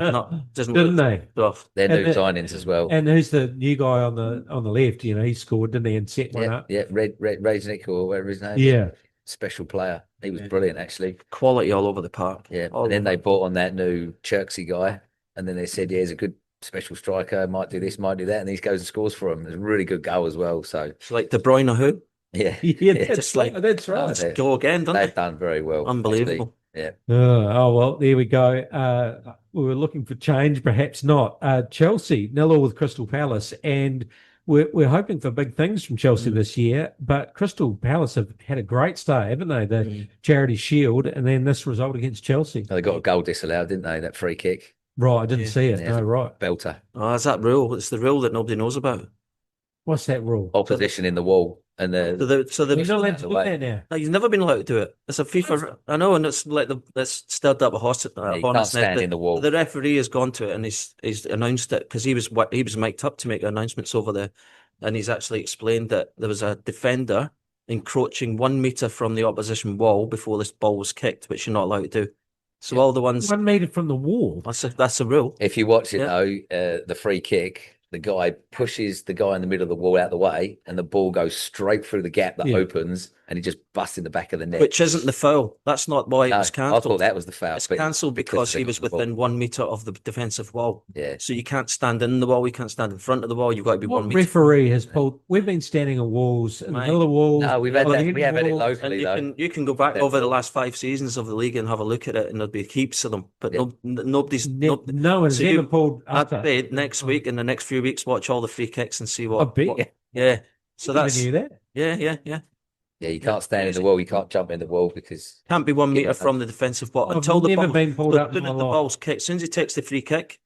S6: doesn't
S5: Didn't
S6: look
S5: they?
S6: tough.
S7: They're
S5: And
S7: new
S5: the-
S7: signings as well.
S5: And who's the new guy on the left? He scored, didn't he, and set one
S7: Yeah,
S5: up?
S7: yeah, Reznik or whatever his name is.
S5: Yeah.
S7: Special player. He was brilliant, actually.
S6: Quality all over the park.
S7: Yeah.
S6: All
S7: And then they
S6: over.
S7: bought on that new Cherksey guy, and then they said, yeah, he's a good special striker, might do this, might do that, and he goes and scores for him. It's a really good goal as well. So,
S6: It's like De Bruyne, who
S7: yeah.
S5: Yeah,
S6: just like-
S5: that's right.
S7: Oh, they-
S6: go again, don't
S7: They've
S6: they?
S7: done very well.
S6: Unbelievable.
S7: actually. Yeah.
S5: Oh, well, there we go. We were looking for change, perhaps not. Chelsea 0-0 with Crystal Palace, and we're hoping for big things from Chelsea this year. But Crystal Palace have had a great start, haven't they? The Charity Shield, and then this result against Chelsea.
S7: They got a goal disallowed, didn't they? That free kick.
S5: Right, I didn't see it.
S7: Yeah.
S5: No, right.
S7: Belter.
S6: Oh, is that rule? It's the rule that nobody knows about.
S5: What's that rule?
S7: Opposition in the wall. And
S5: We're not allowed to
S7: the
S5: do
S7: way.
S5: that now.
S6: No, you've never been allowed to do it. It's a FIFA. I know, and it's like that's stirred up a
S7: you can't stand in the wall.
S6: The referee has gone to it and he's announced it, because he was mic'd up to make announcements over there, and he's actually explained that there was a defender encroaching 1 meter from the opposition wall before this ball was kicked, which you're not allowed to do. So all the ones
S5: 1 meter from the wall.
S6: that's a rule.
S7: If you watch it
S6: Yeah.
S7: though, the free kick, the guy pushes the guy in the middle of the wall out the way, and the ball goes straight through the gap that
S5: Yeah.
S7: opens, and he just busts in the back of the net.
S6: Which isn't the foul. That's not why it
S7: No,
S6: was
S7: I
S6: cancelled.
S7: thought that was the foul.
S6: It's
S7: but
S6: cancelled because he was
S7: of the ball.
S6: within 1 meter of the defensive wall.
S7: Yeah.
S6: So you can't stand in the wall. You can't stand in front of the wall. You've got to be 1
S5: What
S6: meter.
S5: referee has pulled? We've been standing on walls, in the
S6: Mate.
S5: middle of walls.
S7: No, we've had
S5: on the
S7: that.
S5: end
S7: We
S5: of
S7: have had it
S5: walls.
S6: And
S7: locally
S6: you
S7: though.
S6: can go back
S7: Yeah.
S6: over the last 5 seasons of the league and have a look at it, and there'll be heaps of them. But
S7: Yeah.
S6: nobody's.
S5: No one's
S6: So
S5: ever
S6: you-
S5: pulled.
S6: I'd
S5: Utter.
S6: say next week, in the next few weeks, watch all the free kicks and see
S5: I
S6: what.
S5: bet.
S6: Yeah. So
S5: I never
S6: that's
S5: knew that.
S6: yeah.
S7: Yeah, you can't stand in the wall. You can't jump in the wall because
S6: Can't be 1
S7: Yeah.
S6: meter from the defensive wall
S5: I've
S6: until the
S5: never
S6: ball.
S5: been pulled up in
S6: Soon
S5: my
S6: as the
S5: life.
S6: ball's kicked, as soon as he takes the free kick,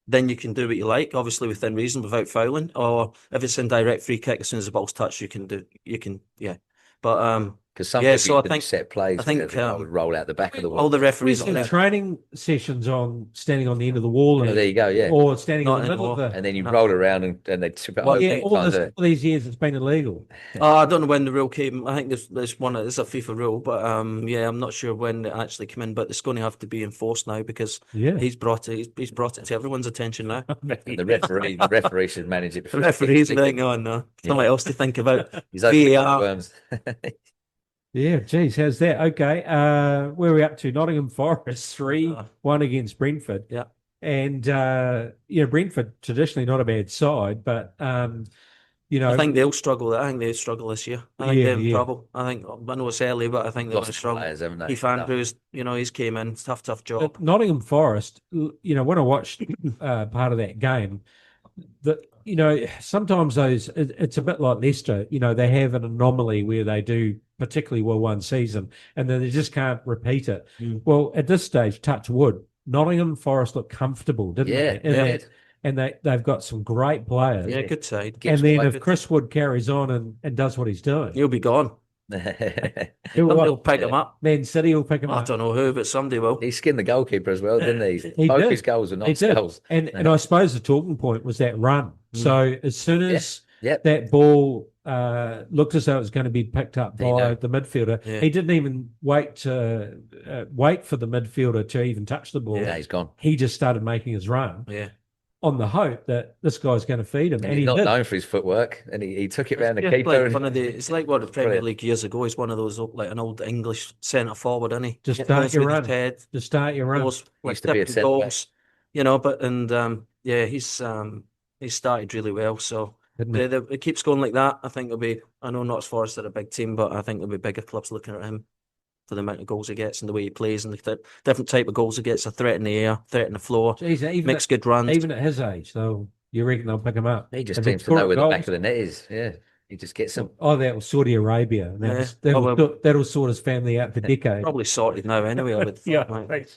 S6: then you can do what you like, obviously within reason, without fouling. Or if it's in direct free kick, as soon as the ball's touched, you can. Yeah. But
S7: Because some
S6: Yeah,
S7: people
S6: so I
S7: didn't
S6: think-
S7: set plays.
S6: I think,
S7: where the guy would roll out the back of the
S6: all
S7: wall.
S6: the referees
S5: We've
S6: on
S5: seen
S6: there.
S5: training sessions on standing on the end of the wall,
S7: Oh,
S5: and,
S7: there you go, yeah.
S5: or standing
S6: Not
S5: in the middle of
S6: anymore.
S5: the.
S7: And then you
S6: No.
S7: roll around and they tip it
S6: Well,
S7: over.
S5: Yeah,
S7: eight
S5: all
S7: times a-
S5: these years it's been illegal.
S6: I don't know when the rule came. I think there's one. It's a FIFA rule, but yeah, I'm not sure when it actually came in. But it's going to have to be enforced now because
S5: Yeah.
S6: he's brought it. He's brought it to everyone's attention now.
S7: And the referee should manage it.
S6: The
S7: before he
S6: referees
S7: kicks it.
S6: think, oh no, something else to think about.
S7: He's opening
S6: VAR.
S7: worms.
S5: Yeah, geez, how's that? Okay, where are we up to? Nottingham Forest 3-1 against Brentford.
S6: Yeah.
S5: And Brentford traditionally not a bad side, but
S6: I think they'll struggle. I think they struggle this year. I think they're in trouble. I know it's early, but I think they're going to
S7: Lost
S6: struggle.
S7: players, haven't they?
S6: Keith Andrews, he's came in, tough job.
S5: Nottingham Forest, when I watched part of that game, sometimes it's a bit like Leicester. They have an anomaly where they do particularly well one season, and then they just can't repeat it. Well, at this stage, touch wood, Nottingham Forest looked comfortable, didn't they? And they've got some great players.
S6: Yeah, good side.
S5: And then if Chris Wood carries on and does what he's doing,
S6: He'll be gone. Somebody'll pick him up.
S5: Man City will pick him
S6: I
S5: up.
S6: don't know who, but somebody will.
S7: He skinned the goalkeeper as well, didn't he?
S5: He
S7: Both
S5: did.
S7: his goals were
S5: He
S7: not
S5: did.
S7: goals.
S5: And I suppose the talking point was that run. So as soon as that ball looked as though it was going to be picked up by the midfielder, he didn't even wait for the midfielder to even touch the ball.
S7: Yeah, he's gone.
S5: He just started making his run.
S6: Yeah.
S5: On the hope that this guy's going to feed him.
S7: And
S5: he
S7: he's not
S5: did.
S7: known for his footwork, and he took it round the
S6: Yeah,
S7: keeper.
S6: it's like what the Premier League years ago. He's one of those like an old English centre forward, isn't he?
S5: Just start your run.
S6: Head,
S5: Just start your run.
S6: goals, like
S7: Used to be a
S6: different
S7: centre back.
S6: goals, he's started really well. So it keeps going like that. I think it'll be. I know Notts Forest are a big team, but I think there'll be bigger clubs looking at him for the amount of goals he gets and the way he plays and the different type of goals he gets. A threat in the air, threat in the floor, makes good runs.
S5: Even at his age, though, you reckon they'll pick him up?
S7: He just
S5: If they
S7: seems to
S5: score
S7: know where the
S5: goals-
S7: back of the net is. Yeah, he just gets them.
S5: Oh, that was Saudi Arabia. That'll sort his family out for decades.
S6: Probably sorted now anyway. I would
S5: Yeah,
S6: thought,
S5: I think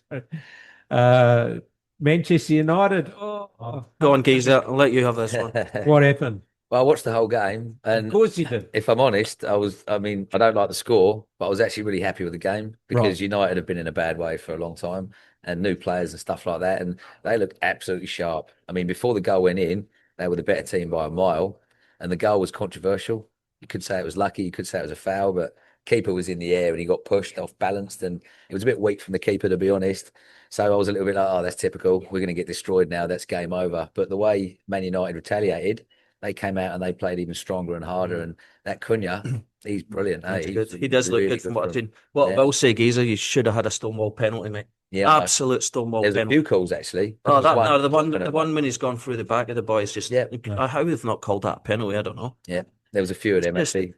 S5: so. Manchester United.
S6: Go on, Geeza. I'll let you have this one.
S5: What happened?
S7: Well, I watched the whole game, and
S5: Of course you did.
S7: if I'm honest, I don't like the score, but I was actually really happy with the game because United have been in a bad way for a long time and new players and stuff like that. And they looked absolutely sharp. I mean, before the goal went in, they were the better team by a mile, and the goal was controversial. You could say it was lucky, you could say it was a foul, but keeper was in the air and he got pushed off balanced, and it was a bit weak from the keeper, to be honest. So I was a little bit like, oh, that's typical. We're going to get destroyed now. That's game over. But the way Man United retaliated, they came out and they played even stronger and harder. And that Cunha, he's brilliant. Hey,
S6: He does look good from what I've seen. What I will say, Geeza, you should have had a Stonewall penalty, mate.
S7: Yeah,
S6: absolute Stonewall
S7: there's
S6: penalty.
S7: a few calls actually.
S6: Oh, the one when he's gone through the back of the boy is just how they've not called that a penalty, I don't know.
S7: Yeah, there was a few of them actually.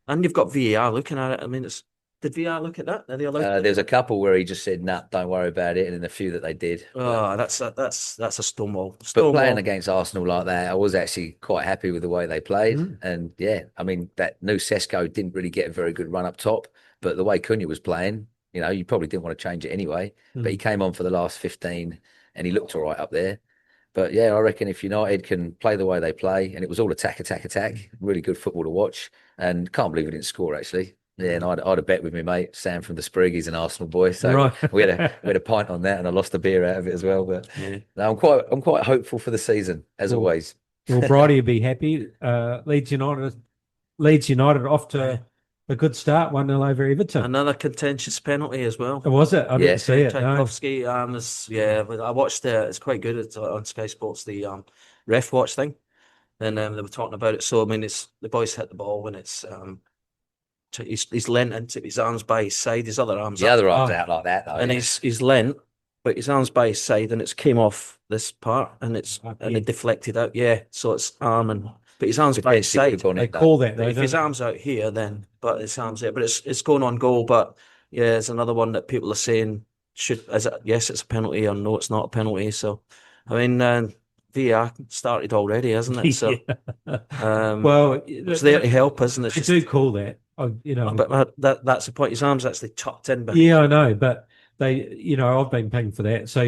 S6: And you've got VAR looking at it. I mean, did VAR look at that? Are they allowed?
S7: There's a couple where he just said, "Nah, don't worry about it," and then a few that they did.
S6: Oh, that's a Stonewall.
S7: But playing against Arsenal like that, I was actually quite happy with the way they played. And yeah, I mean, that new Sesko didn't really get a very good run up top, but the way Cunha was playing, you probably didn't want to change it anyway. But he came on for the last 15 and he looked all right up there. But yeah, I reckon if United can play the way they play, and it was all attack, really good football to watch, and can't believe we didn't score actually. Yeah, and I had a bet with my mate Sam from the Sprig. He's an Arsenal boy, so we had a pint on that, and I lost a beer out of it as well. But no, I'm quite hopeful for the season as always.
S5: Well, Bridie would be happy. Leeds United off to a good start, 1-0 over Everton.
S6: Another contentious penalty as well.
S5: Was it? I didn't see it.
S6: Tchaikovsky, I watched it. It's quite good. It's on Sky Sports, the ref watch thing, and they were talking about it. So I mean, it's the boys hit the ball when it's he's leant into his arms by his side, his other arms.
S7: The other arms out like that though,
S6: and he's leant, but his arms by his side, and it's came off this part, and it deflected out. Yeah, so it's but his arms by his side.
S5: They call that though.
S6: If his arms out here, then but his arms there, but it's going on goal. But yeah, it's another one that people are saying yes, it's a penalty, or no, it's not a penalty. So I mean, VAR started already, hasn't it? So
S5: well,
S6: it's there to help, isn't it?
S5: They do call that.
S6: But that's the point. His arm's actually tucked in.
S5: Yeah, I know, but I've been pinged for that. So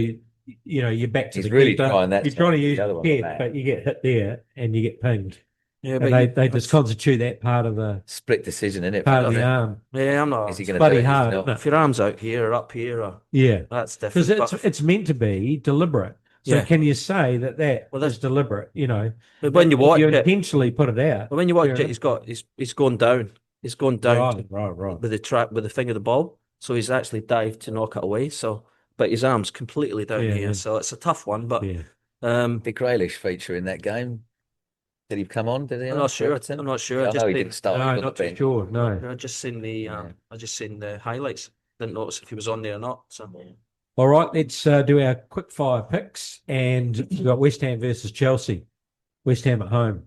S5: you're back to
S7: He's
S5: the
S7: really
S5: keeper.
S7: trying that.
S5: You're trying to use your head, but you get hit there and you get pinged.
S6: Yeah,
S5: and
S6: but
S5: they just constitute that part of the
S7: Split decision, isn't it?
S5: part of the arm.
S6: yeah, I'm not.
S7: Is he
S5: It's
S7: going to do
S5: bloody
S7: it? Is he
S5: hard,
S7: not?
S5: isn't it?
S6: If your arm's out here or up here, or
S5: Yeah,
S6: that's
S5: because
S6: different. But
S5: it's meant to be deliberate. So
S6: Yeah.
S5: can you say that
S6: Well,
S5: is deliberate? You know,
S6: but when you
S5: if
S6: watch
S5: you
S6: it,
S5: intentionally put it out.
S6: when you watch
S5: fair
S6: it, he's going down. He's going down
S5: right.
S6: with the track with the thing of the ball. So he's actually dived to knock it away. So, but his arm's completely down
S5: Yeah,
S6: here.
S5: yeah.
S6: So it's a tough one. But
S5: Yeah.
S7: Did Grealish feature in that game? Did he come on? Did he?
S6: I'm not sure.
S7: Everton?
S6: I'm not sure.
S7: Yeah, I
S6: I just
S7: know he
S6: seen-
S7: didn't start.
S5: No,
S7: He was on
S5: not
S7: the
S5: too
S7: bench.
S5: sure. No.
S6: I just seen the highlights. Didn't notice if he was on there or not. So
S5: All right, let's do our quick fire picks, and we've got West Ham versus Chelsea. West Ham at home.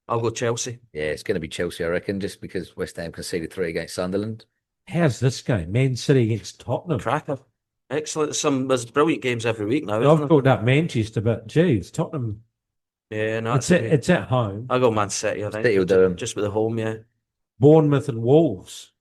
S6: I'll go Chelsea.
S7: Yeah, it's going to be Chelsea, I reckon, just because West Ham conceded 3 against Sunderland.
S5: How's this game? Man City against Tottenham.
S6: Cracker. Excellent. There's brilliant games every week now.
S5: I've
S6: Isn't there?
S5: talked up Manchester, but geez, Tottenham.
S6: Yeah, no,
S5: It's at home.
S6: I'll go Man City. I think
S7: City will do 'em.
S6: just with the home. Yeah.
S5: Bournemouth and Wolves.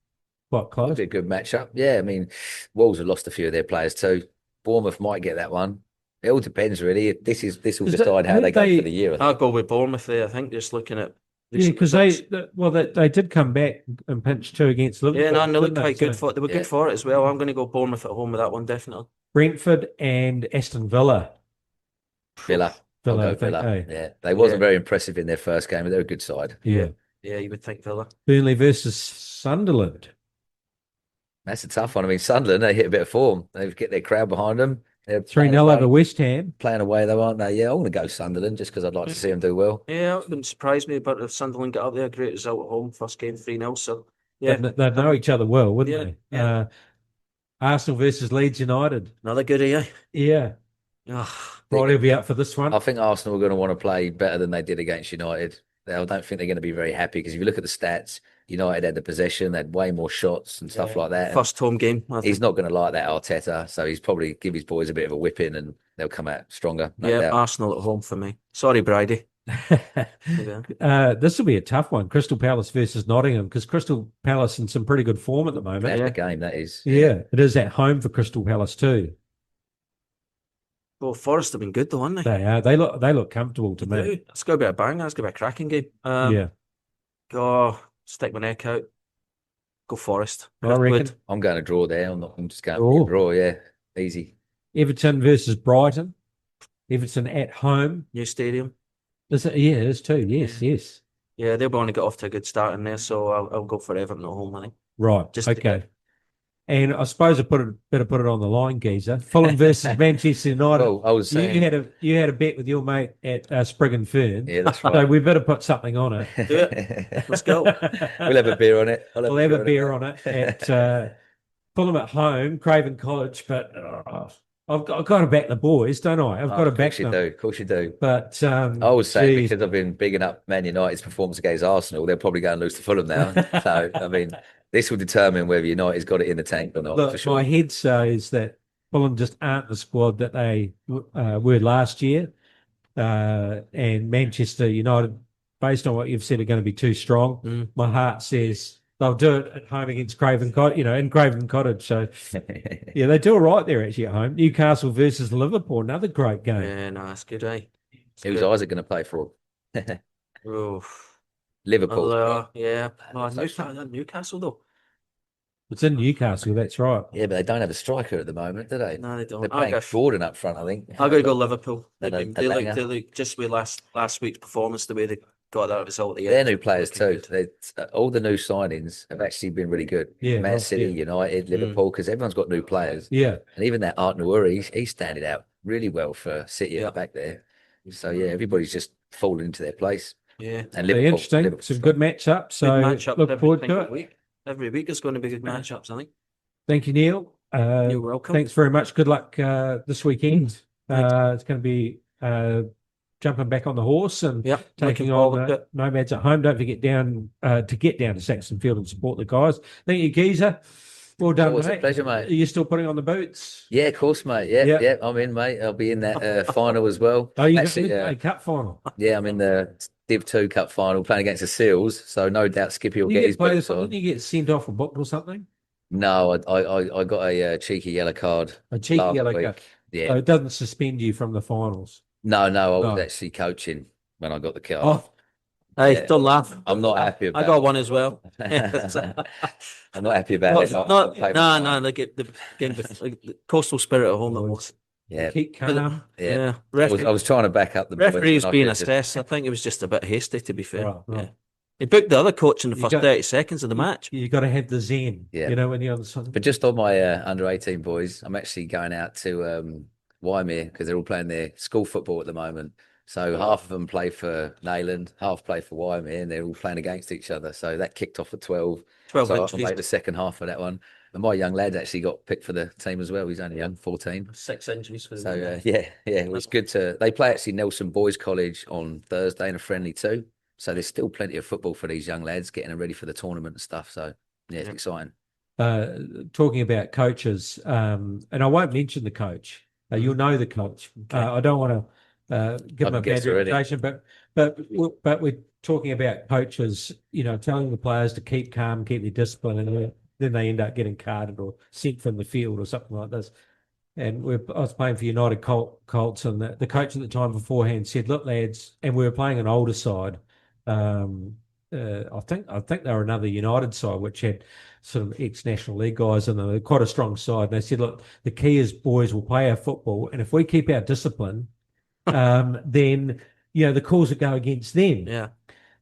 S5: Quite
S7: It'll
S5: close.
S7: be a good matchup. Yeah, I mean, Wolves have lost a few of their players too. Bournemouth might get that one. It all depends, really. This will
S5: Is it-
S7: decide how
S5: who
S7: they go
S5: they-
S7: for the year. I think.
S6: I'll go with Bournemouth there. I think just looking at
S5: Yeah,
S6: recent
S5: because
S6: results.
S5: they did come back and pinch 2 against Liverpool.
S6: Yeah, no, and they looked
S5: didn't
S6: quite good
S5: So
S6: for it. They were
S7: Yeah.
S6: good for it as well. I'm going to go Bournemouth at home with that one, definitely.
S5: Brentford and Aston Villa.
S7: Villa. I'll
S5: Villa,
S7: go
S5: I think,
S7: Villa.
S5: eh?
S7: Yeah, they wasn't
S6: Yeah.
S7: very impressive in their first game, but they're a good side.
S5: Yeah.
S6: Yeah, you would think Villa.
S5: Burnley versus Sunderland.
S7: That's a tough one. I mean, Sunderland, they hit a bit of form. They get their crowd behind them. They're
S5: 3-0 over West Ham.
S7: playing away, though, aren't they? Yeah, I want to go Sunderland just because I'd like to see them do well.
S6: Yeah, it wouldn't surprise me, but if Sunderland get up there, great result at home, first game 3-0. So, yeah,
S5: They'd know each other well, wouldn't
S6: Yeah,
S5: they?
S6: yeah.
S5: Arsenal versus Leeds United.
S6: another goodie, eh?
S5: Yeah.
S6: Ah,
S5: Right, he'll be out for this one.
S7: I think Arsenal are going to want to play better than they did against United. I don't think they're going to be very happy because if you look at the stats, United had the possession, they had way more shots and stuff like that. And
S6: first home game. I
S7: he's
S6: think.
S7: not going to like that Arteta, so he's probably give his boys a bit of a whipping and they'll come out stronger. No
S6: Yeah,
S7: doubt.
S6: Arsenal at home for me. Sorry, Bridie. Yeah.
S5: This will be a tough one. Crystal Palace versus Nottingham, because Crystal Palace in some pretty good form at the moment.
S7: That's
S6: Yeah.
S7: the game, that is.
S5: Yeah, it is at home for Crystal Palace too.
S6: Well, Forest have been good though, haven't they?
S5: They are. They look comfortable to
S6: They
S5: me.
S6: do. It's going to be a banger. It's going to be a cracking game.
S5: Yeah,
S6: Go stick my neck out. Go Forest.
S5: I reckon.
S6: Driftwood.
S7: I'm going to draw there. I'm just going
S5: Draw.
S7: to draw, yeah. Easy.
S5: Everton versus Brighton. Everton at home.
S6: New stadium.
S5: Is it? Yeah, it is too. Yes, yes.
S6: Yeah, they'll want to get off to a good start in there, so I'll go for Everton at home, I think.
S5: Right.
S6: Just
S5: okay. And I suppose better put it on the line, Geeza. Fulham versus Manchester United.
S7: Well, I was saying,
S5: You had a bet with your mate at Sprig and Fern.
S7: yeah, that's
S5: So
S7: right.
S5: we better put something on it.
S6: Do it. Let's go.
S7: We'll have a beer on it.
S5: We'll have a beer on it at Fulham at home, Craven College. But I've got to back the boys, don't I? I've got to back them.
S7: Of course you do.
S5: But
S7: I was saying
S5: geez,
S7: because I've been bigging up Man United's performance against Arsenal, they're probably going to lose to Fulham now. So, I mean, this will determine whether United's got it in the tank or not,
S5: look,
S7: for sure.
S5: my head says that Fulham just aren't the squad that they were last year, and Manchester United, based on what you've said, are going to be too strong.
S6: Mm.
S5: My heart says they'll do it at home against Craven Cottage, in Craven Cottage. So yeah, they do all right there actually at home. Newcastle versus Liverpool, another great game.
S6: Yeah, no, that's good, eh? It's
S7: Who's
S6: good.
S7: Isaac going to play for?
S6: Oof.
S7: Liverpool.
S6: Yeah. Oh, Newcastle, though.
S5: It's in Newcastle, that's right.
S7: Yeah, but they don't have a striker at the moment, do they?
S6: No, they don't.
S7: They're playing Gordon up front, I think.
S6: I'll go Liverpool.
S7: They
S6: They,
S7: don't-
S6: they,
S7: they
S6: look, they look just with last week's performance, the way they got that result.
S7: They're new players too. All the new signings have actually been really good.
S5: Yeah,
S7: Man
S5: right,
S7: City,
S5: yeah.
S7: United, Liverpool, because everyone's got new players.
S5: Yeah.
S7: And even that Art Nouri, he's standing out really well for City at
S6: Yeah.
S7: the back there. So yeah, everybody's just falling into their place.
S6: Yeah.
S7: And
S5: Be
S7: Liverpool,
S5: interesting.
S7: Liverpool's
S5: It's a good matchup. So
S6: Good matchup
S5: look
S6: every
S5: forward to
S6: single
S5: it.
S6: week. Every week is going to be good matchups, I think.
S5: Thank you, Neil.
S6: You're welcome.
S5: Thanks very much. Good luck this weekend. It's going to be jumping back on the horse and
S6: Yep.
S5: taking
S6: looking
S5: on
S6: forward to it.
S5: Nomads at home. Don't forget to get down to Saxon Field and support the guys. Thank you, Geezer. Well done,
S7: Always a
S5: mate.
S7: pleasure, mate.
S5: Are you still putting on the boots?
S7: Yeah, of course, mate. Yeah,
S5: Yeah.
S7: yeah, I'm in, mate. I'll be in that final as well.
S5: Oh, you
S7: Actually,
S5: got a cup final.
S7: yeah, I'm in the Div 2 Cup final playing against the Seals. So no doubt Skippy will
S5: You
S7: get his
S5: play
S7: boots
S5: this,
S7: on.
S5: didn't you get sent off or booked or something?
S7: No, I got a cheeky yellow card.
S5: A cheeky
S7: last
S5: yellow
S7: week.
S5: card.
S7: Yeah.
S5: So it doesn't suspend you from the finals.
S7: No, I was
S5: No.
S7: actually coaching when I got the card.
S5: Oh,
S6: Hey,
S7: Yeah.
S6: don't laugh.
S7: I'm not happy about
S6: I got
S7: it.
S6: one as well.
S7: I'm not happy about it.
S6: No, they get the coastal spirit at home the most.
S7: Yeah.
S5: Keep calm.
S6: Yeah.
S7: I was trying to back up the boys,
S6: Referee was
S7: and I
S6: being
S7: could just-
S6: assessed. I think it was just a bit hasty, to be fair.
S5: Right, right.
S6: Yeah. He booked the other coach in the
S5: You
S6: first
S5: got-
S6: 30 seconds of the match.
S5: You got to have the zen.
S7: Yeah.
S5: You know, when you're on the side.
S7: But just on my under 18 boys, I'm actually going out to Waimea because they're all playing their school football at the moment. So half of them play for Nayland, half play for Waimea, and they're all playing against each other. So that kicked off at 12.
S6: 12
S7: So I
S6: injuries.
S7: played the second half of that one. And my young lad actually got picked for the team as well. He's only young, 14.
S6: 6 injuries for the
S7: So yeah, it was good to. They play actually Nelson Boys College on Thursday in a friendly too. So there's still plenty of football for these young lads getting them ready for the tournament and stuff. So yeah, it's exciting.
S5: Talking about coaches, and I won't mention the coach. You'll know the coach.
S6: Okay.
S5: I don't want to give him a bad reputation, but we're talking about coaches. You know, telling the players to keep calm, keep their discipline, and then they end up getting carded or sent from the field or something like this. And I was playing for United Colts, and the coach at the time beforehand said, "Look, lads," and we were playing an older side. I think they were another United side, which had sort of ex-National League guys, and they're quite a strong side. And they said, "Look, the key is, boys, we'll play our football, and if we keep our discipline, then the calls that go against them."
S6: Yeah.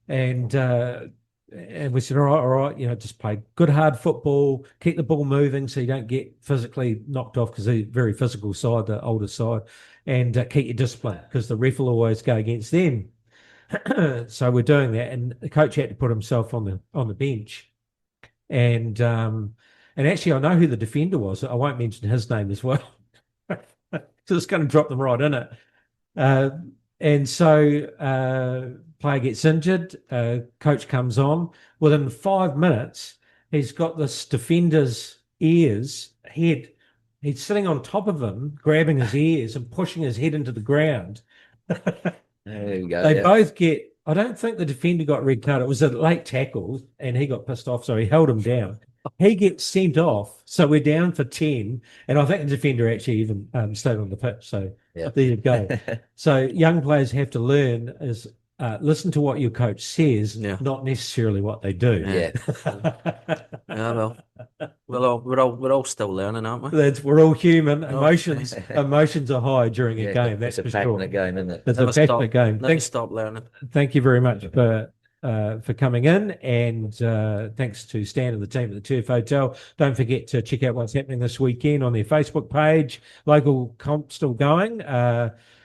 S5: And we said, all right, just play good hard football, keep the ball moving so you don't get physically knocked off, because they're a very physical side, the older side, and keep your discipline because the ref will always go against them. So we're doing that, and the coach had to put himself on the bench, and actually I know who the defender was. I won't mention his name as well, so it's going to drop them right in it. And so player gets injured, coach comes on. Within 5 minutes, he's got this defender's head. He's sitting on top of him, grabbing his ears and pushing his head into the ground.
S7: There you go.
S5: They both get, I don't think the defender got red card. It was a late tackle and he got pissed off, so he held him down. He gets sent off, so we're down for 10. And I think the defender actually even stayed on the pitch. So there you go. So young players have to learn is listen to what your coach says, not necessarily what they do.
S7: Yeah.
S6: Well, we're all still learning, aren't we?
S5: We're all human. Emotions are high during a game. That's
S7: it's a
S5: for sure.
S7: passionate game, isn't it?
S5: It's a passionate game.
S6: Never stop learning.
S5: Thank you very much for coming in, and thanks to Stan and the team at the Turf Hotel. Don't forget to check out what's happening this weekend on their Facebook page. Local comp still going.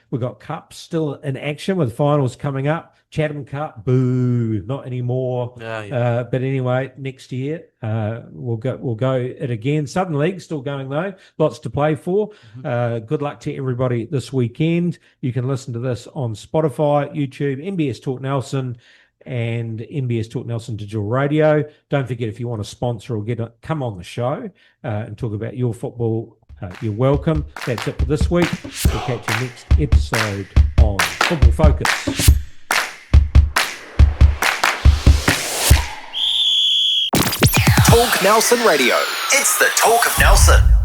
S5: We've got cups still in action with finals coming up. Chatham Cup, boo, not anymore. But anyway, next year we'll go it again. Southern League still going though, lots to play for. Good luck to everybody this weekend. You can listen to this on Spotify, YouTube, MBS Talk Nelson, and MBS Talk Nelson Digital Radio. Don't forget, if you want to sponsor or come on the show and talk about your football, you're welcome. That's it for this week. We'll catch you next episode on Football Focus.
S1: Talk Nelson Radio. It's the Talk of Nelson.